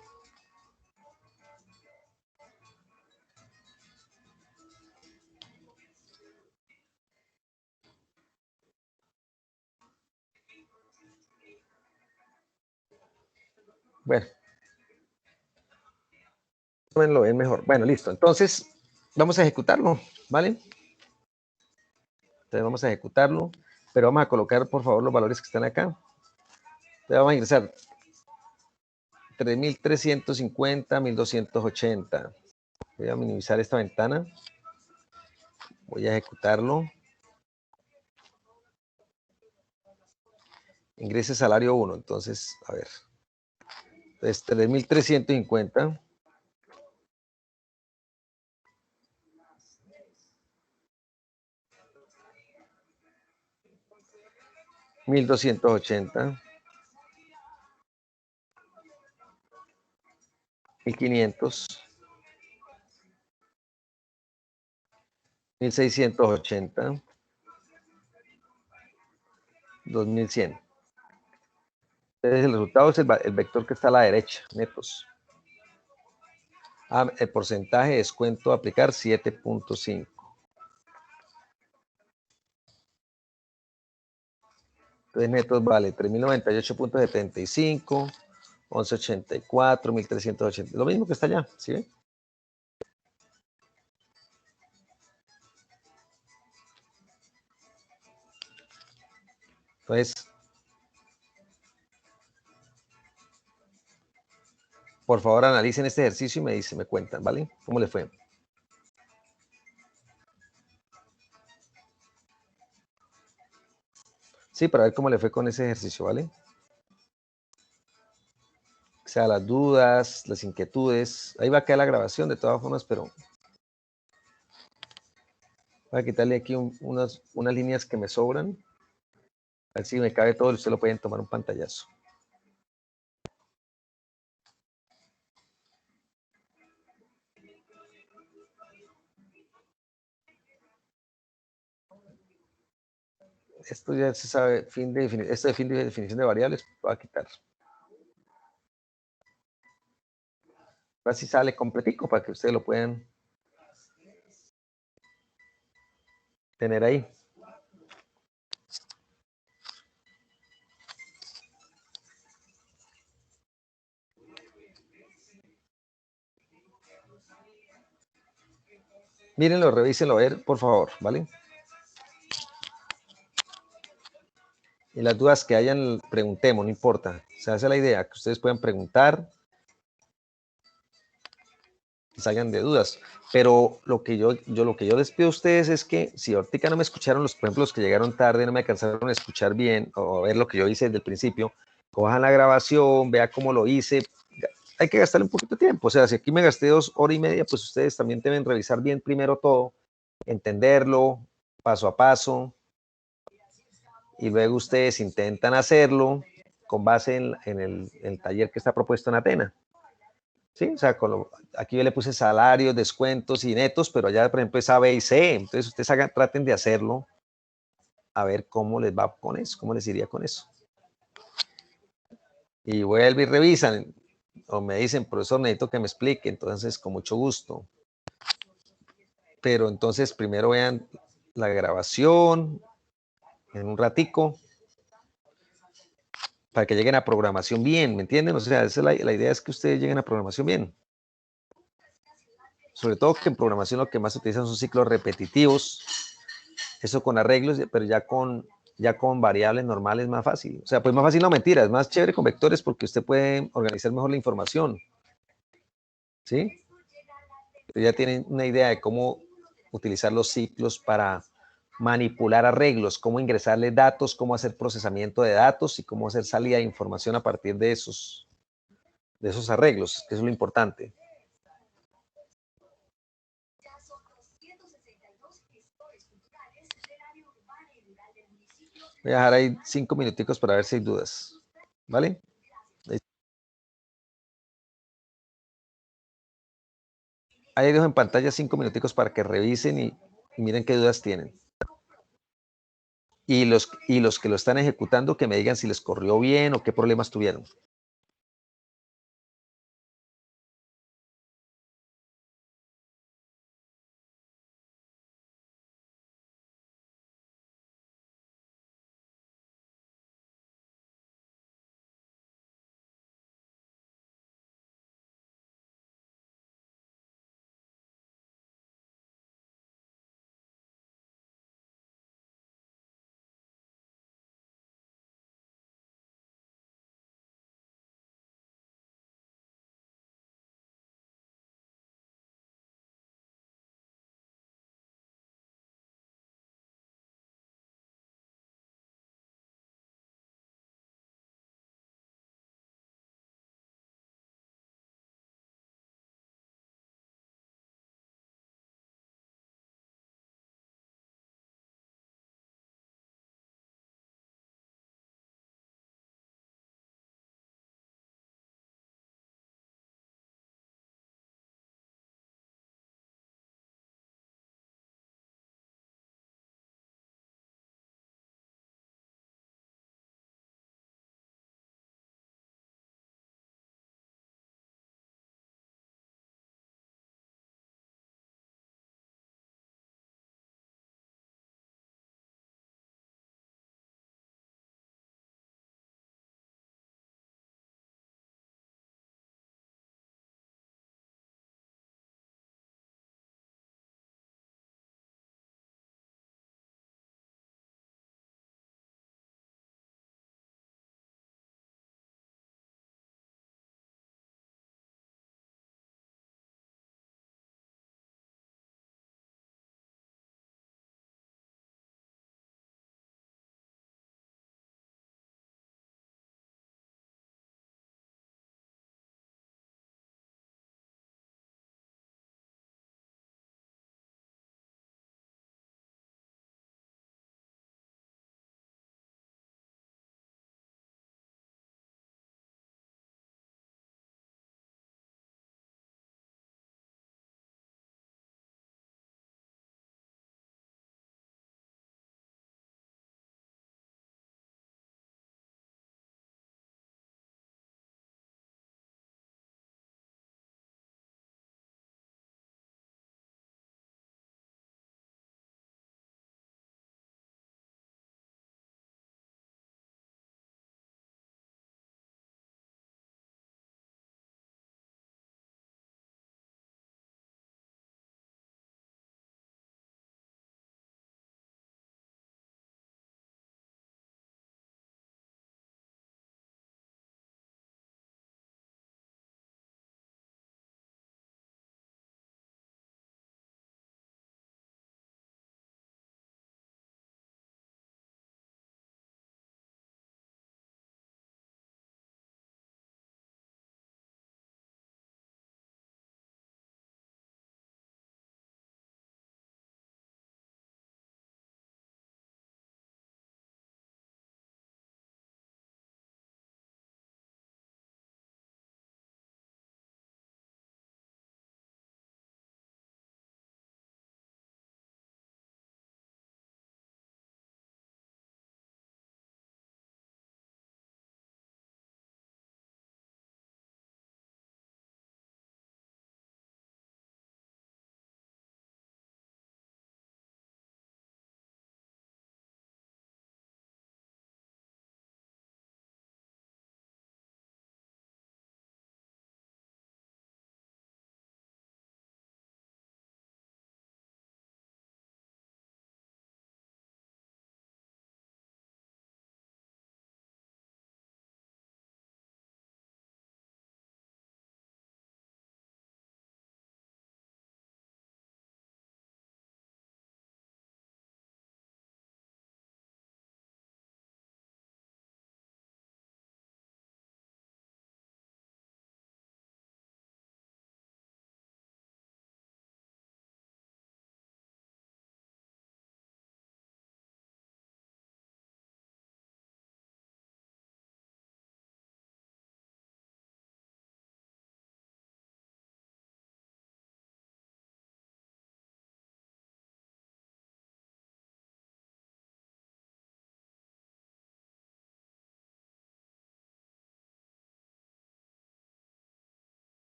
Bueno, lo ven mejor. Bueno, listo. Entonces, vamos a ejecutarlo, ¿vale? Entonces vamos a ejecutarlo, pero vamos a colocar, por favor, los valores que están acá. Entonces vamos a ingresar 3.350, 1.280. Voy a minimizar esta ventana. Voy a ejecutarlo. Ingrese salario 1. Entonces, a ver. Entonces, 3.350. 1.280. 1.500. 1.680. 2.100. Entonces, el resultado es el vector que está a la derecha, netos. El porcentaje de descuento a aplicar 7.5. Entonces, netos vale 3.098.75, 11.84, 1.380. Lo mismo que está allá, ¿sí ven? Entonces, por favor, analicen este ejercicio y me cuentan, ¿vale? ¿Cómo le fue? Sí, para ver cómo le fue con ese ejercicio, ¿vale? O sea, las dudas, las inquietudes. Ahí va a quedar la grabación de todas formas, pero voy a quitarle aquí unas líneas que me sobran. A ver si me cabe todo y ustedes lo pueden tomar un pantallazo. Esto ya se sabe, esto de fin de definición de variables, voy a quitar. Así sale completico para que ustedes lo puedan tener ahí. Mírenlo, revísenlo, a ver, por favor, ¿vale? Y las dudas que hayan, preguntemos, no importa. O sea, esa es la idea, que ustedes puedan preguntar y salgan de dudas. Pero lo que yo les pido a ustedes es que si ahorita no me escucharon, por ejemplo, los que llegaron tarde, no me alcanzaron a escuchar bien o a ver lo que yo hice desde el principio, cojan la grabación, vea cómo lo hice. Hay que gastarle un poquito de tiempo. O sea, si aquí me gasté 2 horas y media, pues ustedes también deben revisar bien primero todo, entenderlo paso a paso, y luego ustedes intentan hacerlo con base en el taller que está propuesto en Atena. ¿Sí? O sea, aquí yo le puse salarios, descuentos y netos, pero allá, por ejemplo, es A, B y C. Entonces, ustedes traten de hacerlo, a ver cómo les va con eso, cómo les iría con eso. Y vuelven y revisan, o me dicen, profesor, necesito que me explique, entonces, con mucho gusto. Pero entonces, primero vean la grabación en un ratico, para que lleguen a programación bien, ¿me entienden? O sea, esa es la idea, es que ustedes lleguen a programación bien. Sobre todo que en programación lo que más se utilizan son ciclos repetitivos, eso con arreglos, pero ya con variables normales es más fácil. O sea, pues más fácil, no, mentira, es más chévere con vectores porque usted puede organizar mejor la información, ¿sí? Ya tienen una idea de cómo utilizar los ciclos para manipular arreglos, cómo ingresarle datos, cómo hacer procesamiento de datos y cómo hacer salida de información a partir de esos arreglos, que es lo importante. Voy a dejar ahí 5 minuticos para ver si hay dudas, ¿vale? Ahí dejo en pantalla 5 minuticos para que revisen y miren qué dudas tienen. Y los que lo están ejecutando, que me digan si les corrió bien o qué problemas tuvieron.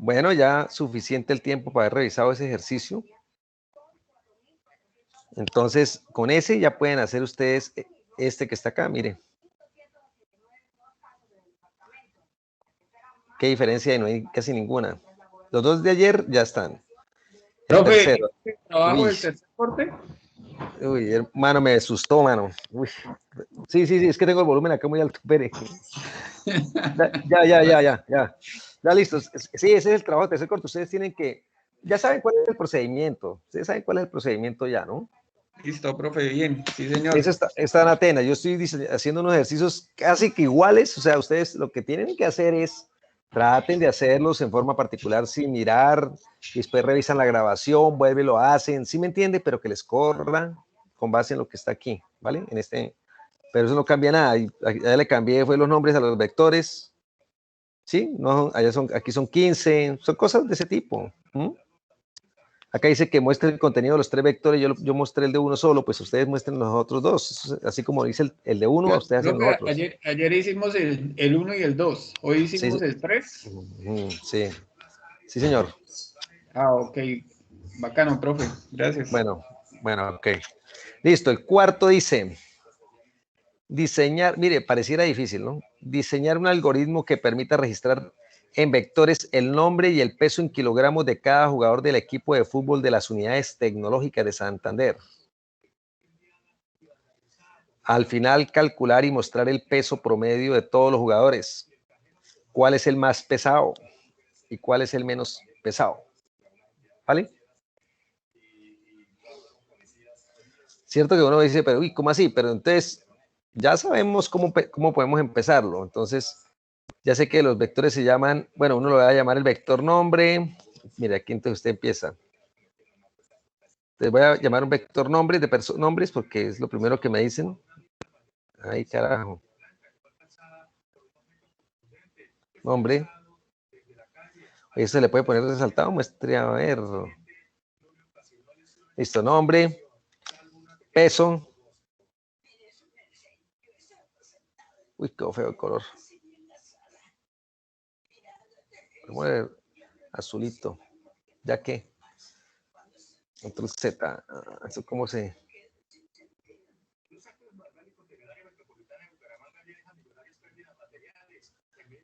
Bueno, ya suficiente el tiempo para haber revisado ese ejercicio. Entonces, con ese ya pueden hacer ustedes este que está acá, miren. ¿Qué diferencia hay? No hay casi ninguna. Los dos de ayer ya están. El Profe, tercero. ¿este trabajo Uy, del tercer corte? uy, hermano, me asustó, mano. Uy. Sí, es que tengo el volumen acá muy alto. Espere. Ya listo. Sí, ese es el trabajo de tercer corte. Ustedes tienen que, ya saben cuál es el procedimiento. Ustedes saben cuál es el procedimiento ya, ¿no? Listo, profe, bien. Sí, señor. Eso está en Atenas. Yo estoy haciendo unos ejercicios casi que iguales. O sea, ustedes lo que tienen que hacer es traten de hacerlos en forma particular sin mirar. Y después revisan la grabación, vuelven, lo hacen. ¿Sí me entiende? Pero que les corra con base en lo que está aquí, ¿vale? Pero eso no cambia nada. Ya le cambié, fue los nombres a los vectores. ¿Sí? No, aquí son 15. Son cosas de ese tipo. Acá dice que muestre el contenido de los 3 vectores, yo mostré el de uno solo, pues ustedes muestren los otros 2, así como dice el de uno, ustedes hacen los otros. Ayer hicimos el 1 y el 2, hoy Sí, hicimos el 3. sí, sí, señor. Ah, ok, bacano, profe, gracias. Bueno, ok. Listo, el cuarto dice, diseñar, mire, pareciera difícil, ¿no? Diseñar un algoritmo que permita registrar en vectores el nombre y el peso en kilogramos de cada jugador del equipo de fútbol de las unidades tecnológicas de Santander. Al final, calcular y mostrar el peso promedio de todos los jugadores. ¿Cuál es el más pesado y cuál es el menos pesado? ¿Vale? Cierto que uno dice, pero uy, ¿cómo así? Pero entonces ya sabemos cómo podemos empezarlo. Entonces, ya sé que los vectores se llaman, bueno, uno lo va a llamar el vector nombre. Mira, aquí entonces usted empieza. Les voy a llamar un vector nombre de nombres porque es lo primero que me dicen. Ay, carajo. Nombre. Eso se le puede poner resaltado, muestre a ver. Listo, nombre, peso. Uy, qué feo el color. Vamos a ver, azulito. Ya que. Control Z. Eso cómo se.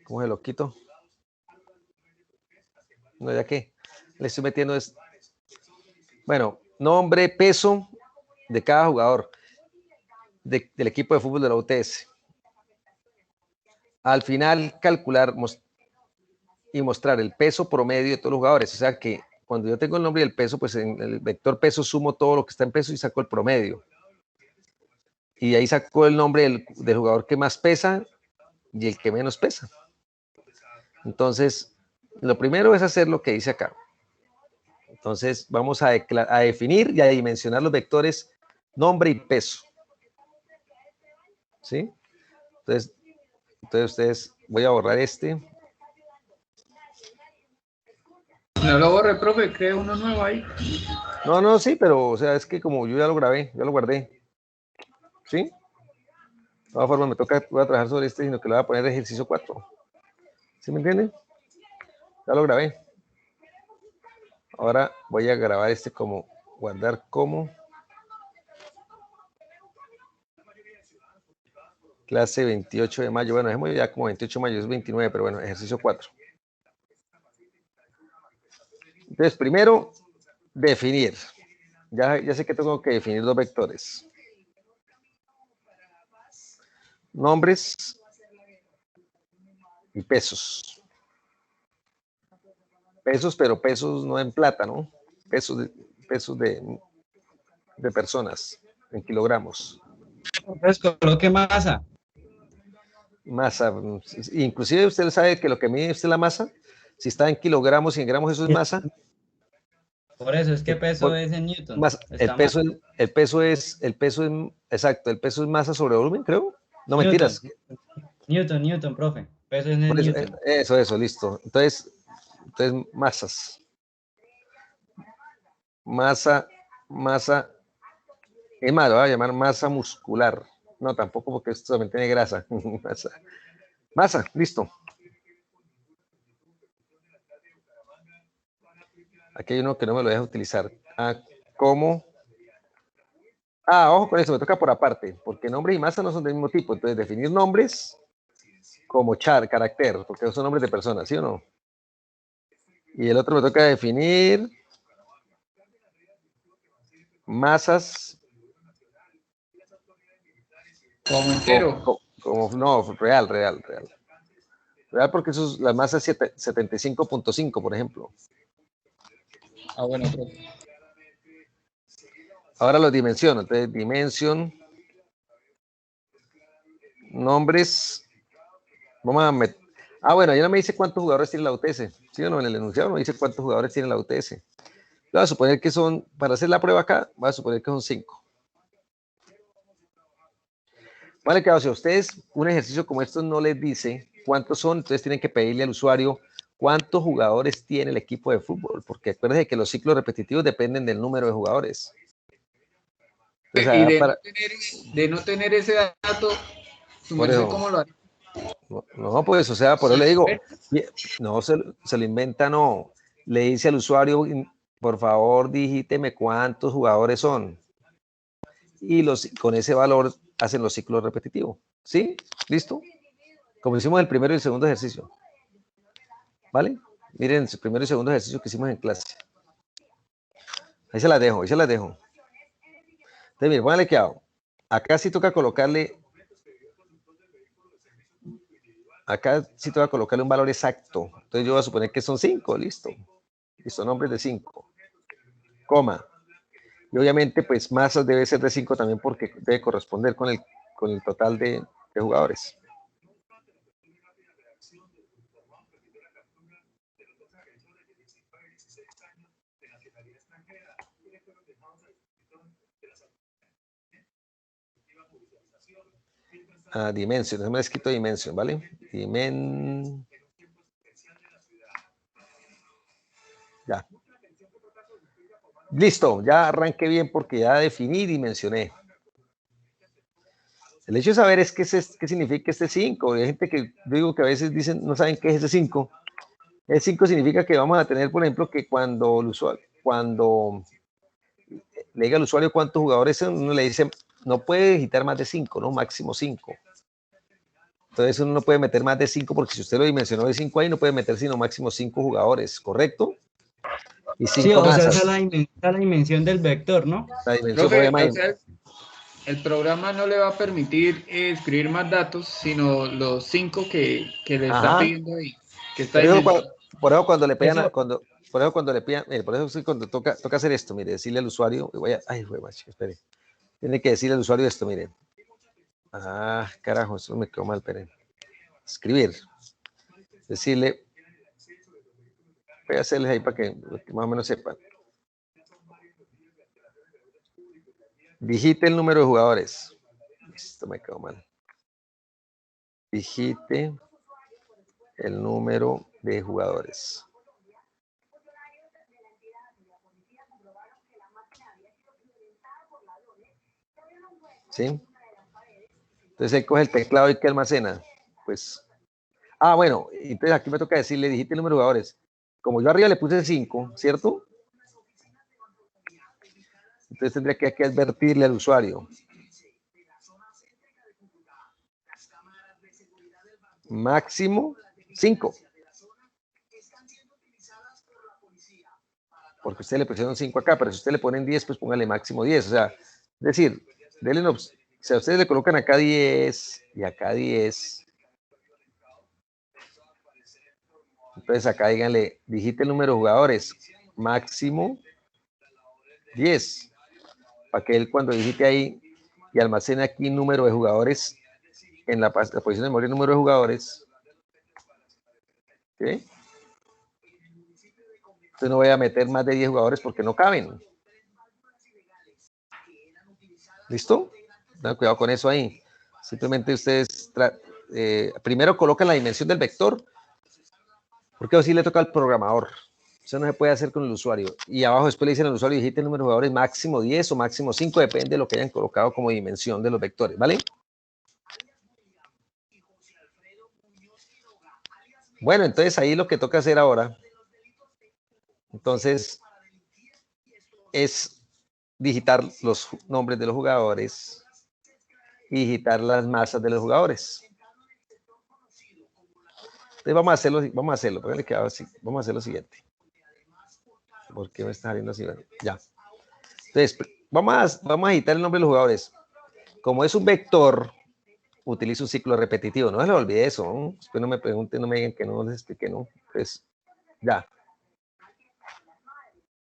¿Cómo se lo quito? No, ya que. Le estoy metiendo es. Bueno, nombre, peso de cada jugador del equipo de fútbol de la UTS. Al final, calcular y mostrar el peso promedio de todos los jugadores. O sea que cuando yo tengo el nombre y el peso, pues en el vector peso sumo todo lo que está en peso y saco el promedio. Y ahí saco el nombre del jugador que más pesa y el que menos pesa. Entonces, lo primero es hacer lo que dice acá. Entonces, vamos a definir y a dimensionar los vectores nombre y peso. ¿Sí? Entonces ustedes, voy a borrar este. No lo borre, profe, cree uno nuevo ahí. No, sí, pero, o sea, es que como yo ya lo grabé, ya lo guardé. ¿Sí? De todas formas, voy a trabajar sobre este, sino que le voy a poner ejercicio 4. ¿Sí me entienden? Ya lo grabé. Ahora voy a grabar este como, guardar como clase 28 de mayo. Bueno, dejemos ya como 28 de mayo, es 29, pero bueno, ejercicio 4. Entonces, primero, definir. Ya sé que tengo que definir 2 vectores. Nombres y pesos. Pesos, pero pesos no en plata, ¿no? Pesos de personas, en kilogramos. Entonces coloque masa. Masa, inclusive usted sabe que lo que mide usted la masa, si está en kilogramos y en gramos, eso es masa. Por eso es que peso es en Newton. El peso es, exacto, el peso es masa sobre volumen, creo. No, Newton. mentiras. Newton, profe. Peso es en Newton. Eso, listo. Entonces, masas. Masa, es más, lo voy a llamar masa muscular. No, tampoco porque esto también tiene grasa. Masa, listo. Aquí hay uno que no me lo deja utilizar. ¿Cómo? Ojo con eso, me toca por aparte, porque nombres y masa no son del mismo tipo. Entonces, definir nombres como char, carácter, porque son nombres de personas, ¿sí o no? Y el otro me toca definir masas. Como entero. No, real. Real porque eso es la masa 75.5, por ejemplo. Bueno, profe. Ahora los dimensiono. Entonces, dimension, nombres. Vamos a meter. Bueno, ya no me dice cuántos jugadores tiene la UTS. ¿Sí o no? En el enunciado no dice cuántos jugadores tiene la UTS. Voy a suponer que son, para hacer la prueba acá, voy a suponer que son 5. Vale, claro, si a ustedes un ejercicio como esto no les dice cuántos son, entonces tienen que pedirle al usuario cuántos jugadores tiene el equipo de fútbol, porque acuérdense que los ciclos repetitivos dependen del número de jugadores. Entonces, y de no tener ese dato, ¿su merced cómo lo haría? No, pues, o sea, por eso le digo, no, se lo inventa, no. Le dice al usuario, por favor, digíteme cuántos jugadores son. Y con ese valor hacen los ciclos repetitivos. ¿Sí? ¿Listo? Como hicimos el primero y el segundo ejercicio. ¿Vale? Miren el primero y segundo ejercicio que hicimos en clase. Ahí se las dejo. Entonces, miren, póngale que hago. Acá sí toca colocarle. Acá sí toca colocarle un valor exacto. Entonces yo voy a suponer que son 5, listo. Listo, nombres de 5. Coma. Y obviamente, pues masas debe ser de 5 también porque debe corresponder con el total de jugadores. Dimension, no me he escrito dimension, ¿vale? Ya. Listo, ya arranqué bien porque ya definí y dimensioné. El hecho de saber es qué significa este 5. Hay gente que digo que a veces dicen, no saben qué es ese 5. El 5 significa que vamos a tener, por ejemplo, que cuando le diga al usuario cuántos jugadores son, uno le dice, no puede digitar más de 5, ¿no? Máximo 5. Entonces uno no puede meter más de 5 porque si usted lo dimensionó de 5 ahí, no puede meter sino máximo 5 jugadores, ¿correcto? Y 5 sí, o masas. sea, esa es la dimensión del vector, ¿no? La dimensión, Profe, o sea, el programa no le va a permitir escribir más datos, sino los 5 que le está pidiendo ahí. Que está por eso cuando le pidan, por eso sí, cuando toca hacer esto, mire, decirle al usuario, espere. Tiene que decirle al usuario esto, mire. Carajo, eso me quedó mal, espere. Escribir. Decirle, voy a hacerles ahí para que más o menos sepan. Digite el número de jugadores. Esto me quedó mal. Digite el número de jugadores. ¿Sí? Entonces él coge el teclado y ¿qué almacena? Pues, bueno, entonces aquí me toca decirle, digite el número de jugadores. Como yo arriba le puse 5, ¿cierto? Entonces tendría que aquí advertirle al usuario. Máximo 5. Porque usted le pusieron 5 acá, pero si usted le ponen 10, pues póngale máximo 10. O sea, es decir, si a ustedes le colocan acá 10 y acá 10, entonces acá díganle, digite el número de jugadores, máximo 10. Para que él cuando digite ahí y almacene aquí número de jugadores, en la posición de memoria número de jugadores, ¿sí? Entonces no voy a meter más de 10 jugadores porque no caben. ¿Listo? Tengan cuidado con eso ahí. Simplemente ustedes primero colocan la dimensión del vector, porque así le toca al programador. Eso no se puede hacer con el usuario. Y abajo después le dicen al usuario, digite el número de jugadores máximo 10 o máximo 5, depende de lo que hayan colocado como dimensión de los vectores, ¿vale? Bueno, entonces ahí lo que toca hacer ahora, entonces es digitar los nombres de los jugadores y digitar las masas de los jugadores. Entonces vamos a hacerlo, vamos a hacer lo siguiente. ¿Por qué me está saliendo así? Ya. Entonces, vamos a digitar el nombre de los jugadores. Como es un vector, utilizo un ciclo repetitivo. No se les olvide eso, ¿no? Después no me pregunten, no me digan que no les explique, ¿no? Pues, ya.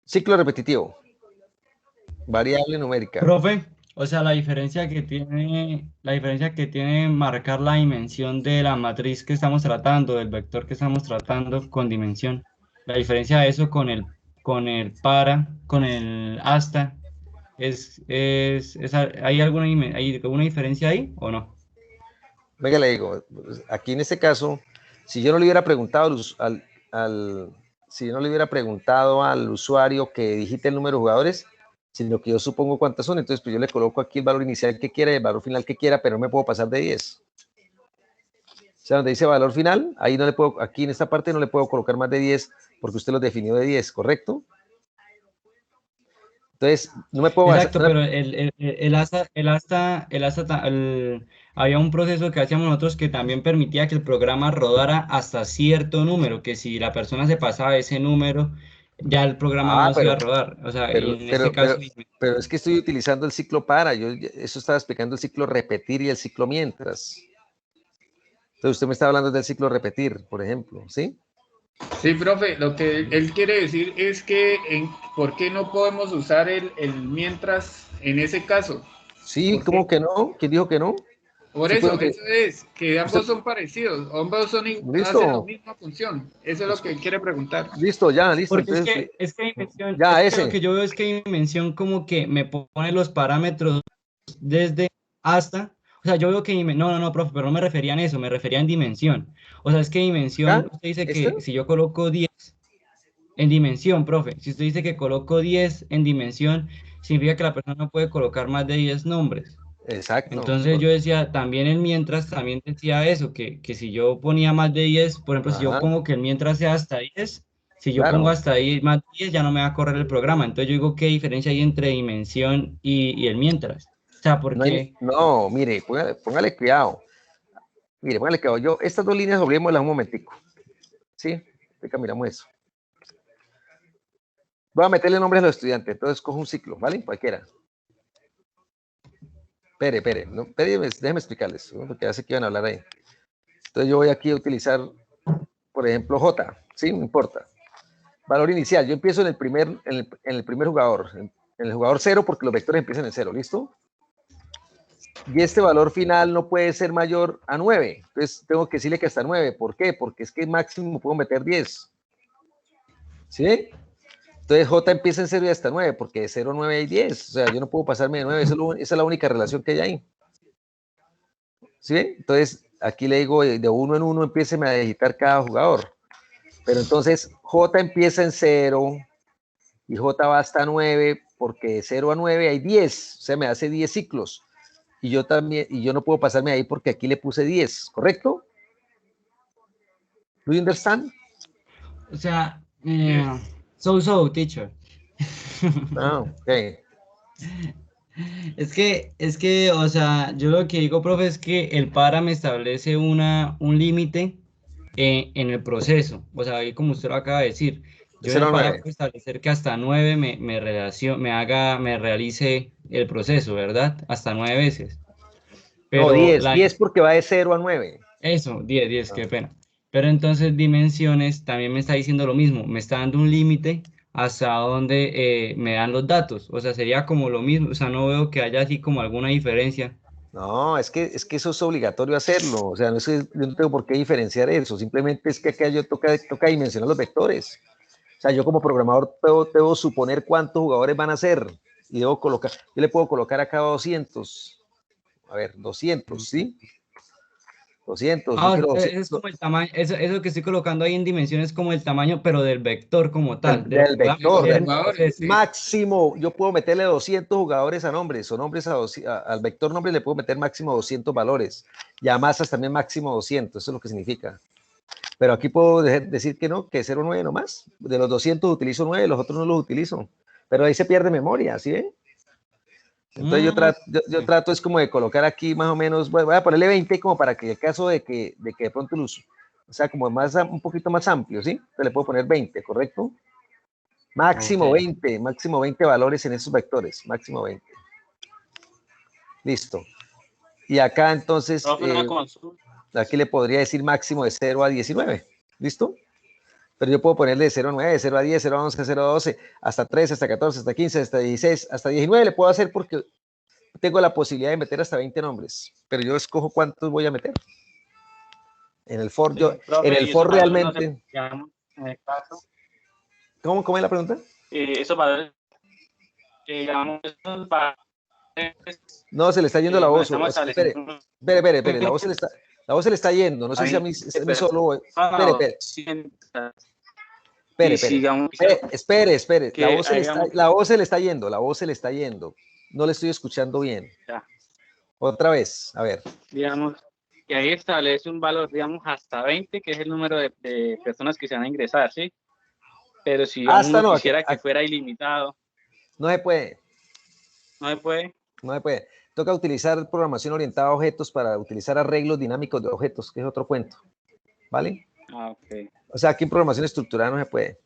Ciclo repetitivo. Variable numérica. Profe, o sea, la diferencia que tiene marcar la dimensión de la matriz que estamos tratando, del vector que estamos tratando con dimensión. La diferencia de eso con el hasta, ¿hay alguna diferencia ahí o no? Venga, le digo, aquí en este caso, si yo no le hubiera preguntado si yo no le hubiera preguntado al usuario que digite el número de jugadores, sino que yo supongo cuántas son, entonces pues yo le coloco aquí el valor inicial que quiera y el valor final que quiera, pero no me puedo pasar de 10. O sea, donde dice valor final, ahí no le puedo, aquí en esta parte no le puedo colocar más de 10 porque usted lo definió de 10, ¿correcto? Entonces, no me puedo Exacto, basar, pero había un proceso que hacíamos nosotros que también permitía que el programa rodara hasta cierto número, que si la persona se pasaba de ese número, ya el programa no se iba a rodar. O sea, y en este caso... pero es que estoy utilizando el ciclo para, eso estaba explicando el ciclo repetir y el ciclo mientras. Entonces usted me está hablando del ciclo repetir, por ejemplo, ¿sí? Sí, profe, lo que él quiere decir es que ¿por qué no podemos usar el mientras en ese caso? Sí, ¿cómo que no? ¿Quién dijo que no? Por eso es, que ambos son parecidos, ambos hacen la misma función. Eso es lo que él quiere preguntar. Listo, ya, listo. Porque entonces, es que dimensión, ya, lo que yo veo es que dimensión como que me pone los parámetros desde hasta. O sea, yo veo que no, profe, pero no me refería a eso, me refería en dimensión. O sea, es que dimensión, usted dice que si yo coloco 10 en dimensión, profe, si usted dice que coloco 10 en dimensión, significa que la persona no puede colocar más de 10 nombres. Exacto. Entonces yo decía, también el mientras, también decía eso, que si yo ponía más de 10, por ejemplo, si yo pongo que el mientras sea hasta 10, si yo pongo hasta ahí más de 10, ya no me va a correr el programa. Entonces yo digo, ¿qué diferencia hay entre dimensión y el mientras? O sea, porque... No, mire, póngale cuidado. Mire, póngale cuidado. Estas dos líneas olvidémoslas un momentico. ¿Sí? Ahorita miramos eso. Voy a meterle nombres a los estudiantes, entonces cojo un ciclo, ¿vale? Cualquiera. Espere, no, déjeme explicarles, ¿no? Porque ya sé que iban a hablar ahí. Entonces yo voy aquí a utilizar, por ejemplo, J, ¿sí? No importa. Valor inicial, yo empiezo en el primer jugador, en el jugador 0 porque los vectores empiezan en 0, ¿listo? Y este valor final no puede ser mayor a 9, entonces tengo que decirle que hasta 9, ¿por qué? Porque es que máximo puedo meter 10, ¿sí? Entonces J empieza en 0 y hasta 9, porque de 0 a 9 hay 10, o sea, yo no puedo pasarme de 9, esa es la única relación que hay ahí. ¿Sí? Entonces, aquí le digo, de uno en uno empiecen a digitar cada jugador. Pero entonces, J empieza en 0 y J va hasta 9, porque de 0 a 9 hay 10, o sea, me hace 10 ciclos. Y yo también, y yo no puedo pasarme ahí porque aquí le puse 10, ¿correcto? ¿Do you understand? O sea, teacher. Ok. Es que, o sea, yo lo que digo, profe, es que el para me establece un límite en el proceso. O sea, ahí como usted lo acaba de decir, yo en el para puedo establecer que hasta 9 me realice el proceso, ¿verdad? Hasta 9 veces. Pero no, 10 porque va de 0 a 9. Eso, 10, qué pena. Pero entonces dimensiones también me está diciendo lo mismo, me está dando un límite hasta donde me dan los datos. O sea, sería como lo mismo, o sea, no veo que haya así como alguna diferencia. No, es que eso es obligatorio hacerlo. O sea, yo no tengo por qué diferenciar eso. Simplemente es que acá yo toca dimensionar los vectores. O sea, yo como programador debo suponer cuántos jugadores van a ser. Y debo colocar, yo le puedo colocar acá 200. A ver, 200, ¿sí? 200. Ah, eso es como el tamaño, eso que estoy colocando ahí en dimensiones es como el tamaño, pero del vector como tal. Del vector. Sí. Máximo, yo puedo meterle 200 jugadores a nombres, o nombres al vector nombre le puedo meter máximo 200 valores. Y a masas también máximo 200, eso es lo que significa. Pero aquí puedo decir que no, que 0,9 nomás. De los 200 utilizo 9, los otros no los utilizo. Pero ahí se pierde memoria, ¿sí ven? Entonces yo trato es como de colocar aquí más o menos, voy a ponerle 20 como para que en caso de que de pronto el uso, o sea, como más, un poquito más amplio, ¿sí? Entonces le puedo poner 20, ¿correcto? Máximo 20, máximo 20 valores en esos vectores, máximo 20. Listo. Y acá entonces, aquí le podría decir máximo de 0 a 19, ¿listo? Pero yo puedo ponerle de 0 a 9, de 0 a 10, 0 a 11, 0 a 12, hasta 13, hasta 14, hasta 15, hasta 16, hasta 19 le puedo hacer porque tengo la posibilidad de meter hasta 20 nombres, pero yo escojo cuántos voy a meter. En el for, yo, profe, en el for realmente... No en el caso, ¿Cómo es la pregunta? Esos valores, no, se le está yendo la voz. Espere, la voz se le está yendo. No sé si a mí solo... Espere. La voz se le está yendo. No le estoy escuchando bien. Ya. Otra vez, a ver. Digamos, que ahí establece un valor, digamos, hasta 20, que es el número de personas que se van a ingresar, ¿sí? Pero si uno quisiera que fuera ilimitado. No se puede. No se puede. No se puede. Toca utilizar programación orientada a objetos para utilizar arreglos dinámicos de objetos, que es otro cuento. ¿Vale? Ok. O sea, aquí en programación estructurada no se puede.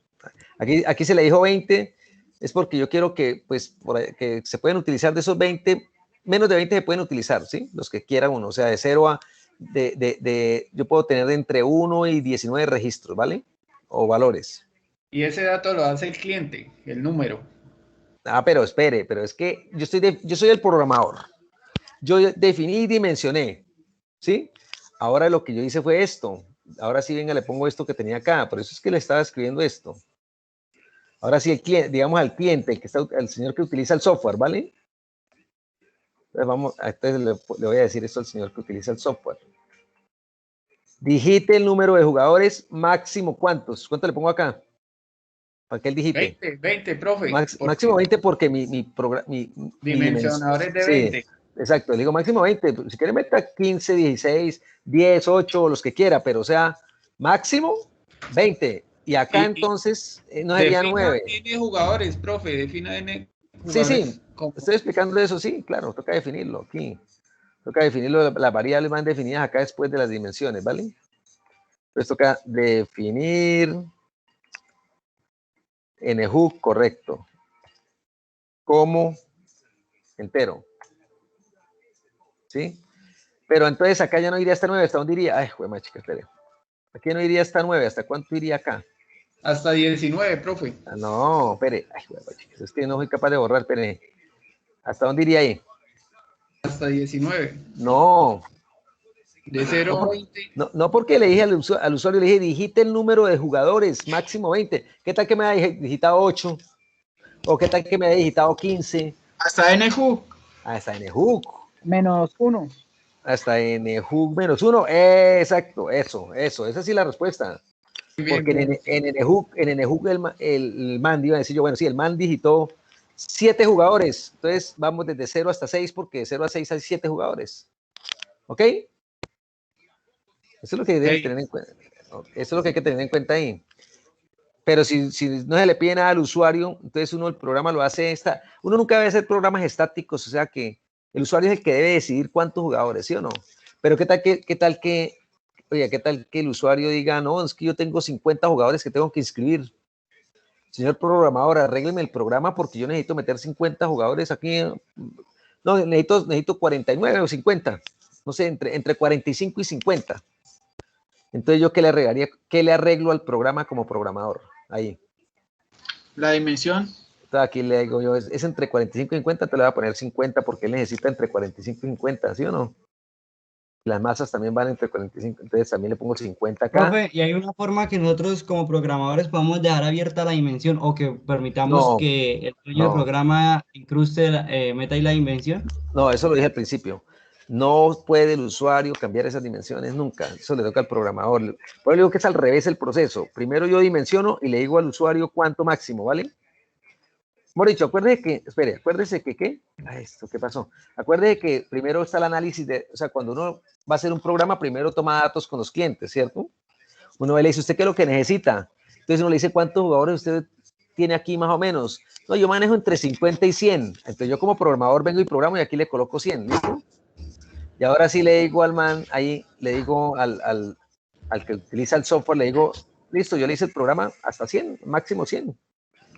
Aquí se le dijo 20, es porque yo quiero que, pues, que se pueden utilizar de esos 20, menos de 20 se pueden utilizar, ¿sí? Los que quiera uno, o sea, de 0 a, yo puedo tener entre 1 y 19 registros, ¿vale? O valores. Y ese dato lo hace el cliente, el número. Ah, pero espere, pero es que yo soy el programador. Yo definí y dimensioné, ¿sí? Ahora lo que yo hice fue esto. Ahora sí, venga, le pongo esto que tenía acá. Por eso es que le estaba escribiendo esto. Ahora sí, el cliente, digamos al cliente, el señor que utiliza el software, ¿vale? Entonces le voy a decir esto al señor que utiliza el software. Digite el número de jugadores máximo, ¿cuántos? ¿Cuánto le pongo acá? Para que él digite. 20, profe. Máximo 20 porque mi dimensionador es de 20. Sí, exacto, le digo máximo 20. Si quiere meta 15, 16, 10, 8, los que quiera, pero o sea, máximo 20. Y acá entonces no sería 9. Defina jugadores, profe, defina N jugadores. Sí, estoy explicando eso, sí, claro, toca definirlo aquí. Toca definirlo, las variables van definidas acá después de las dimensiones, ¿vale? Entonces toca definir nhook, correcto, como entero, ¿sí? Pero entonces acá ya no iría hasta 9, ¿hasta dónde iría? Ay, joder, chica, espere. Aquí no iría hasta 9, ¿hasta cuánto iría acá? Hasta 19, profe. Ah, no, espere. Ay, joder, chicas, es que no soy capaz de borrar, espere. ¿Hasta dónde iría ahí? Hasta 19. No. De 0 a 20. No, porque le dije al usuario, le dije, digite el número de jugadores, máximo 20. ¿Qué tal que me haya digitado 8? ¿O qué tal que me haya digitado 15? Hasta nhook. Hasta nhook. -1. Hasta nhook -1. Exacto, eso. Esa sí es la respuesta. Porque en nhook el man, iba a decir yo, bueno, sí, el man digitó 7 jugadores. Entonces vamos desde 0 hasta 6 porque de 0 a 6 hay 7 jugadores. ¿Ok? Eso es lo que deben tener en cuenta. Eso es lo que hay que tener en cuenta ahí. Pero si no se le pide nada al usuario, entonces el programa lo hace uno nunca debe hacer programas estáticos, o sea que el usuario es el que debe decidir cuántos jugadores, ¿sí o no? Pero qué tal que el usuario diga, no, es que yo tengo 50 jugadores que tengo que inscribir. Señor programador, arrégleme el programa porque yo necesito meter 50 jugadores aquí. No, necesito 49 o 50. No sé, entre 45 y 50. Entonces, ¿yo qué le arreglo al programa como programador? Ahí. La dimensión. Entonces, aquí le digo yo, es entre 45 y 50, te le voy a poner 50 porque él necesita entre 45 y 50, ¿sí o no? Las masas también van entre 45, entonces también le pongo 50 acá. Profe, ¿y hay una forma que nosotros como programadores podamos dejar abierta la dimensión o que permitamos que el dueño del programa incruste, meta ahí la dimensión? No, eso lo dije al principio. No puede el usuario cambiar esas dimensiones nunca. Eso le toca al programador. Por eso digo que es al revés el proceso. Primero yo dimensiono y le digo al usuario cuánto máximo, ¿vale? Hemos dicho, acuérdese que, ¿qué? Esto, ¿qué pasó? Acuérdese que primero está el análisis o sea, cuando uno va a hacer un programa, primero toma datos con los clientes, ¿cierto? Uno le dice, ¿usted qué es lo que necesita? Entonces uno le dice, ¿cuántos jugadores usted tiene aquí más o menos? No, yo manejo entre 50 y 100. Entonces yo como programador vengo y programo y aquí le coloco 100, ¿listo? Y ahora sí le digo al man, ahí le digo al que utiliza el software, le digo, listo, yo le hice el programa hasta 100, máximo 100.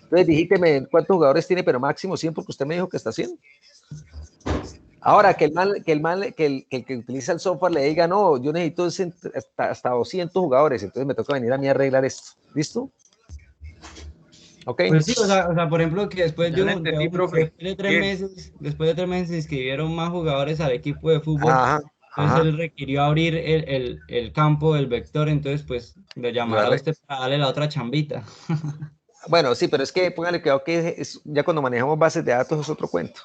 Entonces digíteme cuántos jugadores tiene, pero máximo 100 porque usted me dijo que está 100. Ahora, que el que utiliza el software le diga, no, yo necesito hasta 200 jugadores, entonces me toca venir a mí a arreglar esto. ¿Listo? ¿Ok? Pues sí, o sea, por ejemplo, que después de 3 meses se inscribieron más jugadores al equipo de fútbol. Ajá, entonces él requirió abrir el campo del vector, entonces pues lo llamará a usted para darle la otra chambita. Bueno, sí, pero es que póngale cuidado que ya cuando manejamos bases de datos es otro cuento.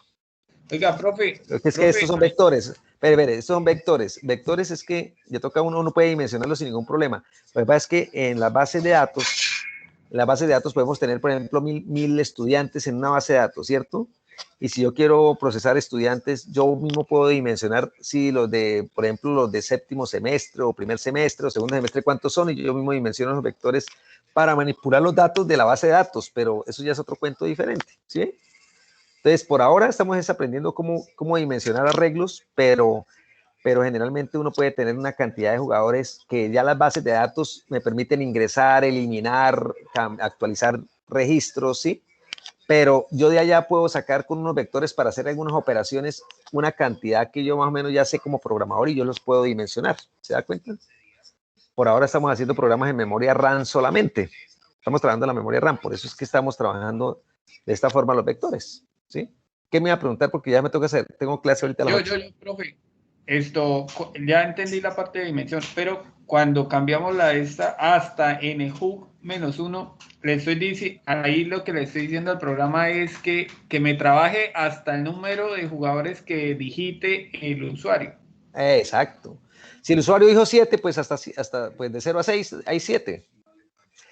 Oiga, profe. Es que estos son vectores. Estos son vectores. Vectores es que ya toca uno puede dimensionarlo sin ningún problema. Lo que pasa es que en la base de datos podemos tener, por ejemplo, 1000 estudiantes en una base de datos, ¿cierto? Y si yo quiero procesar estudiantes, yo mismo puedo dimensionar si por ejemplo, los de séptimo semestre o primer semestre o segundo semestre, cuántos son, y yo mismo dimensiono los vectores para manipular los datos de la base de datos, pero eso ya es otro cuento diferente, ¿sí? Entonces, por ahora estamos aprendiendo cómo dimensionar arreglos, pero generalmente uno puede tener una cantidad de jugadores que ya las bases de datos me permiten ingresar, eliminar, actualizar registros, ¿sí? Pero yo de allá puedo sacar con unos vectores para hacer algunas operaciones una cantidad que yo más o menos ya sé como programador y yo los puedo dimensionar. ¿Se da cuenta? Por ahora estamos haciendo programas en memoria RAM solamente. Estamos trabajando en la memoria RAM, por eso es que estamos trabajando de esta forma los vectores, ¿sí? ¿Qué me iba a preguntar? Porque ya me toca hacer, tengo clase ahorita a las 8. Yo, profe, ya entendí la parte de dimensión, pero cuando cambiamos esta hasta NHUG-1, le estoy diciendo, ahí lo que le estoy diciendo al programa es que me trabaje hasta el número de jugadores que digite el usuario. Exacto. Si el usuario dijo 7, pues hasta pues de 0 a 6 hay 7.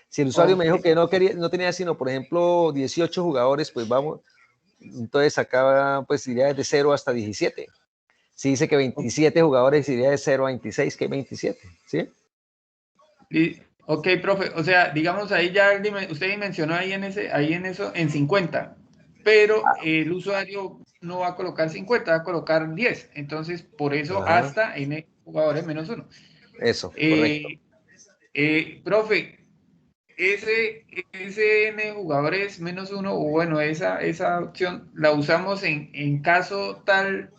Si el usuario me dijo que no tenía sino, por ejemplo, 18 jugadores, pues vamos, entonces acá pues iría de 0 hasta 17. Si dice que 27 jugadores, iría de 0 a 26, que 27, ¿sí? Ok, profe, o sea, digamos ahí ya usted dimensionó ahí en eso, en 50, pero el usuario no va a colocar 50, va a colocar 10, entonces por eso hasta n jugadores menos 1. Eso, correcto. Profe, ese n jugadores menos 1, o bueno, esa opción la usamos en caso tal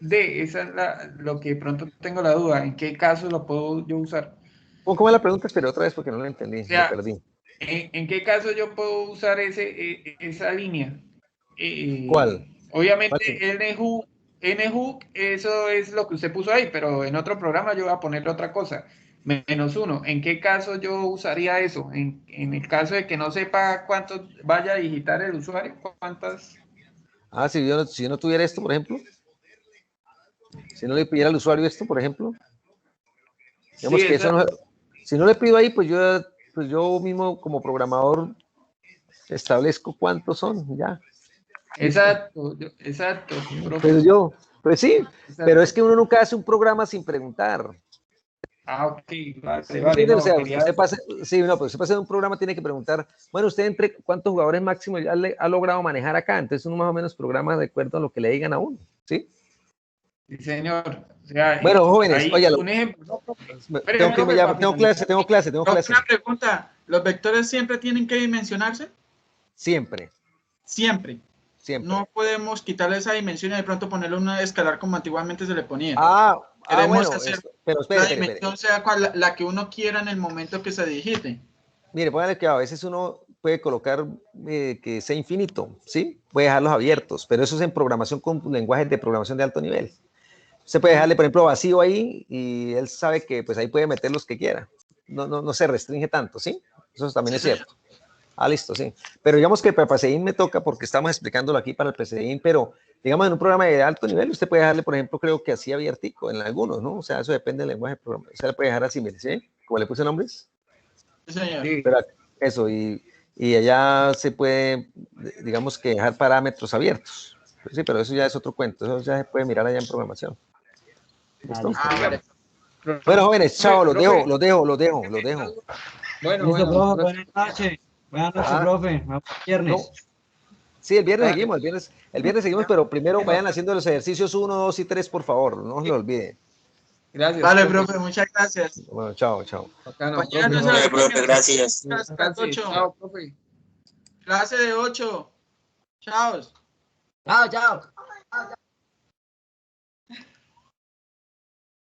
de, esa es lo que pronto tengo la duda, ¿en qué caso lo puedo yo usar? ¿Cómo la pregunta? Pero otra vez porque no la entendí, o sea, lo perdí. ¿En qué caso yo puedo usar esa línea? ¿Cuál? Obviamente NHOOK, eso es lo que usted puso ahí, pero en otro programa yo voy a poner otra cosa. Menos 1. ¿En qué caso yo usaría eso? En el caso de que no sepa cuánto vaya a digitar el usuario, ¿cuántas? Si yo no tuviera esto, por ejemplo. Si no le pidiera al usuario esto, por ejemplo. Digamos que eso no, si no le pido ahí, pues yo mismo como programador establezco cuántos son, ya. Exacto. Pues sí, exacto. Pero es que uno nunca hace un programa sin preguntar. Ok, vale. No, o sea, usted pasa de un programa, tiene que preguntar, bueno, usted entre cuántos jugadores máximos ya ha logrado manejar acá, entonces uno más o menos programa de acuerdo a lo que le digan a uno, ¿sí? Sí, señor. O sea, bueno, jóvenes, oye, un ejemplo. Tengo clase. Una pregunta, ¿los vectores siempre tienen que dimensionarse? Siempre. No podemos quitarle esa dimensión y de pronto ponerle una escalar como antiguamente se le ponía. Bueno, pero espere. La dimensión sea la que uno quiera en el momento que se digite. Mire, póngale que a veces uno puede colocar que sea infinito, ¿sí? Puede dejarlos abiertos, pero eso es en programación con lenguajes de programación de alto nivel. Usted puede dejarle, por ejemplo, vacío ahí y él sabe que pues ahí puede meter los que quiera. No se restringe tanto, ¿sí? Eso también es cierto. Listo, sí. Pero digamos que para el PCIN me toca porque estamos explicándolo aquí para el PCIN, pero digamos en un programa de alto nivel usted puede dejarle, por ejemplo, creo que así abiertico en algunos, ¿no? O sea, eso depende del lenguaje de programación. Usted le puede dejar así, ¿sí? Como le puse nombres. Sí, señor. Pero eso, y allá se puede, digamos que dejar parámetros abiertos. Sí, pero eso ya es otro cuento. Eso ya se puede mirar allá en programación. ¿Listo? Vale. Bueno, jóvenes, chao, los dejo. Bueno, buenas noches. Buenas noches, profe. Viernes. No. Sí, el viernes seguimos, el viernes seguimos, pero primero vayan haciendo los ejercicios 1, 2 y 3, por favor, no se lo olviden. Gracias. Vale, profe, muchas gracias. Bueno, chao, chao. Profe, gracias. Chao, profe. Clase de 8. Chao. Chao, chao.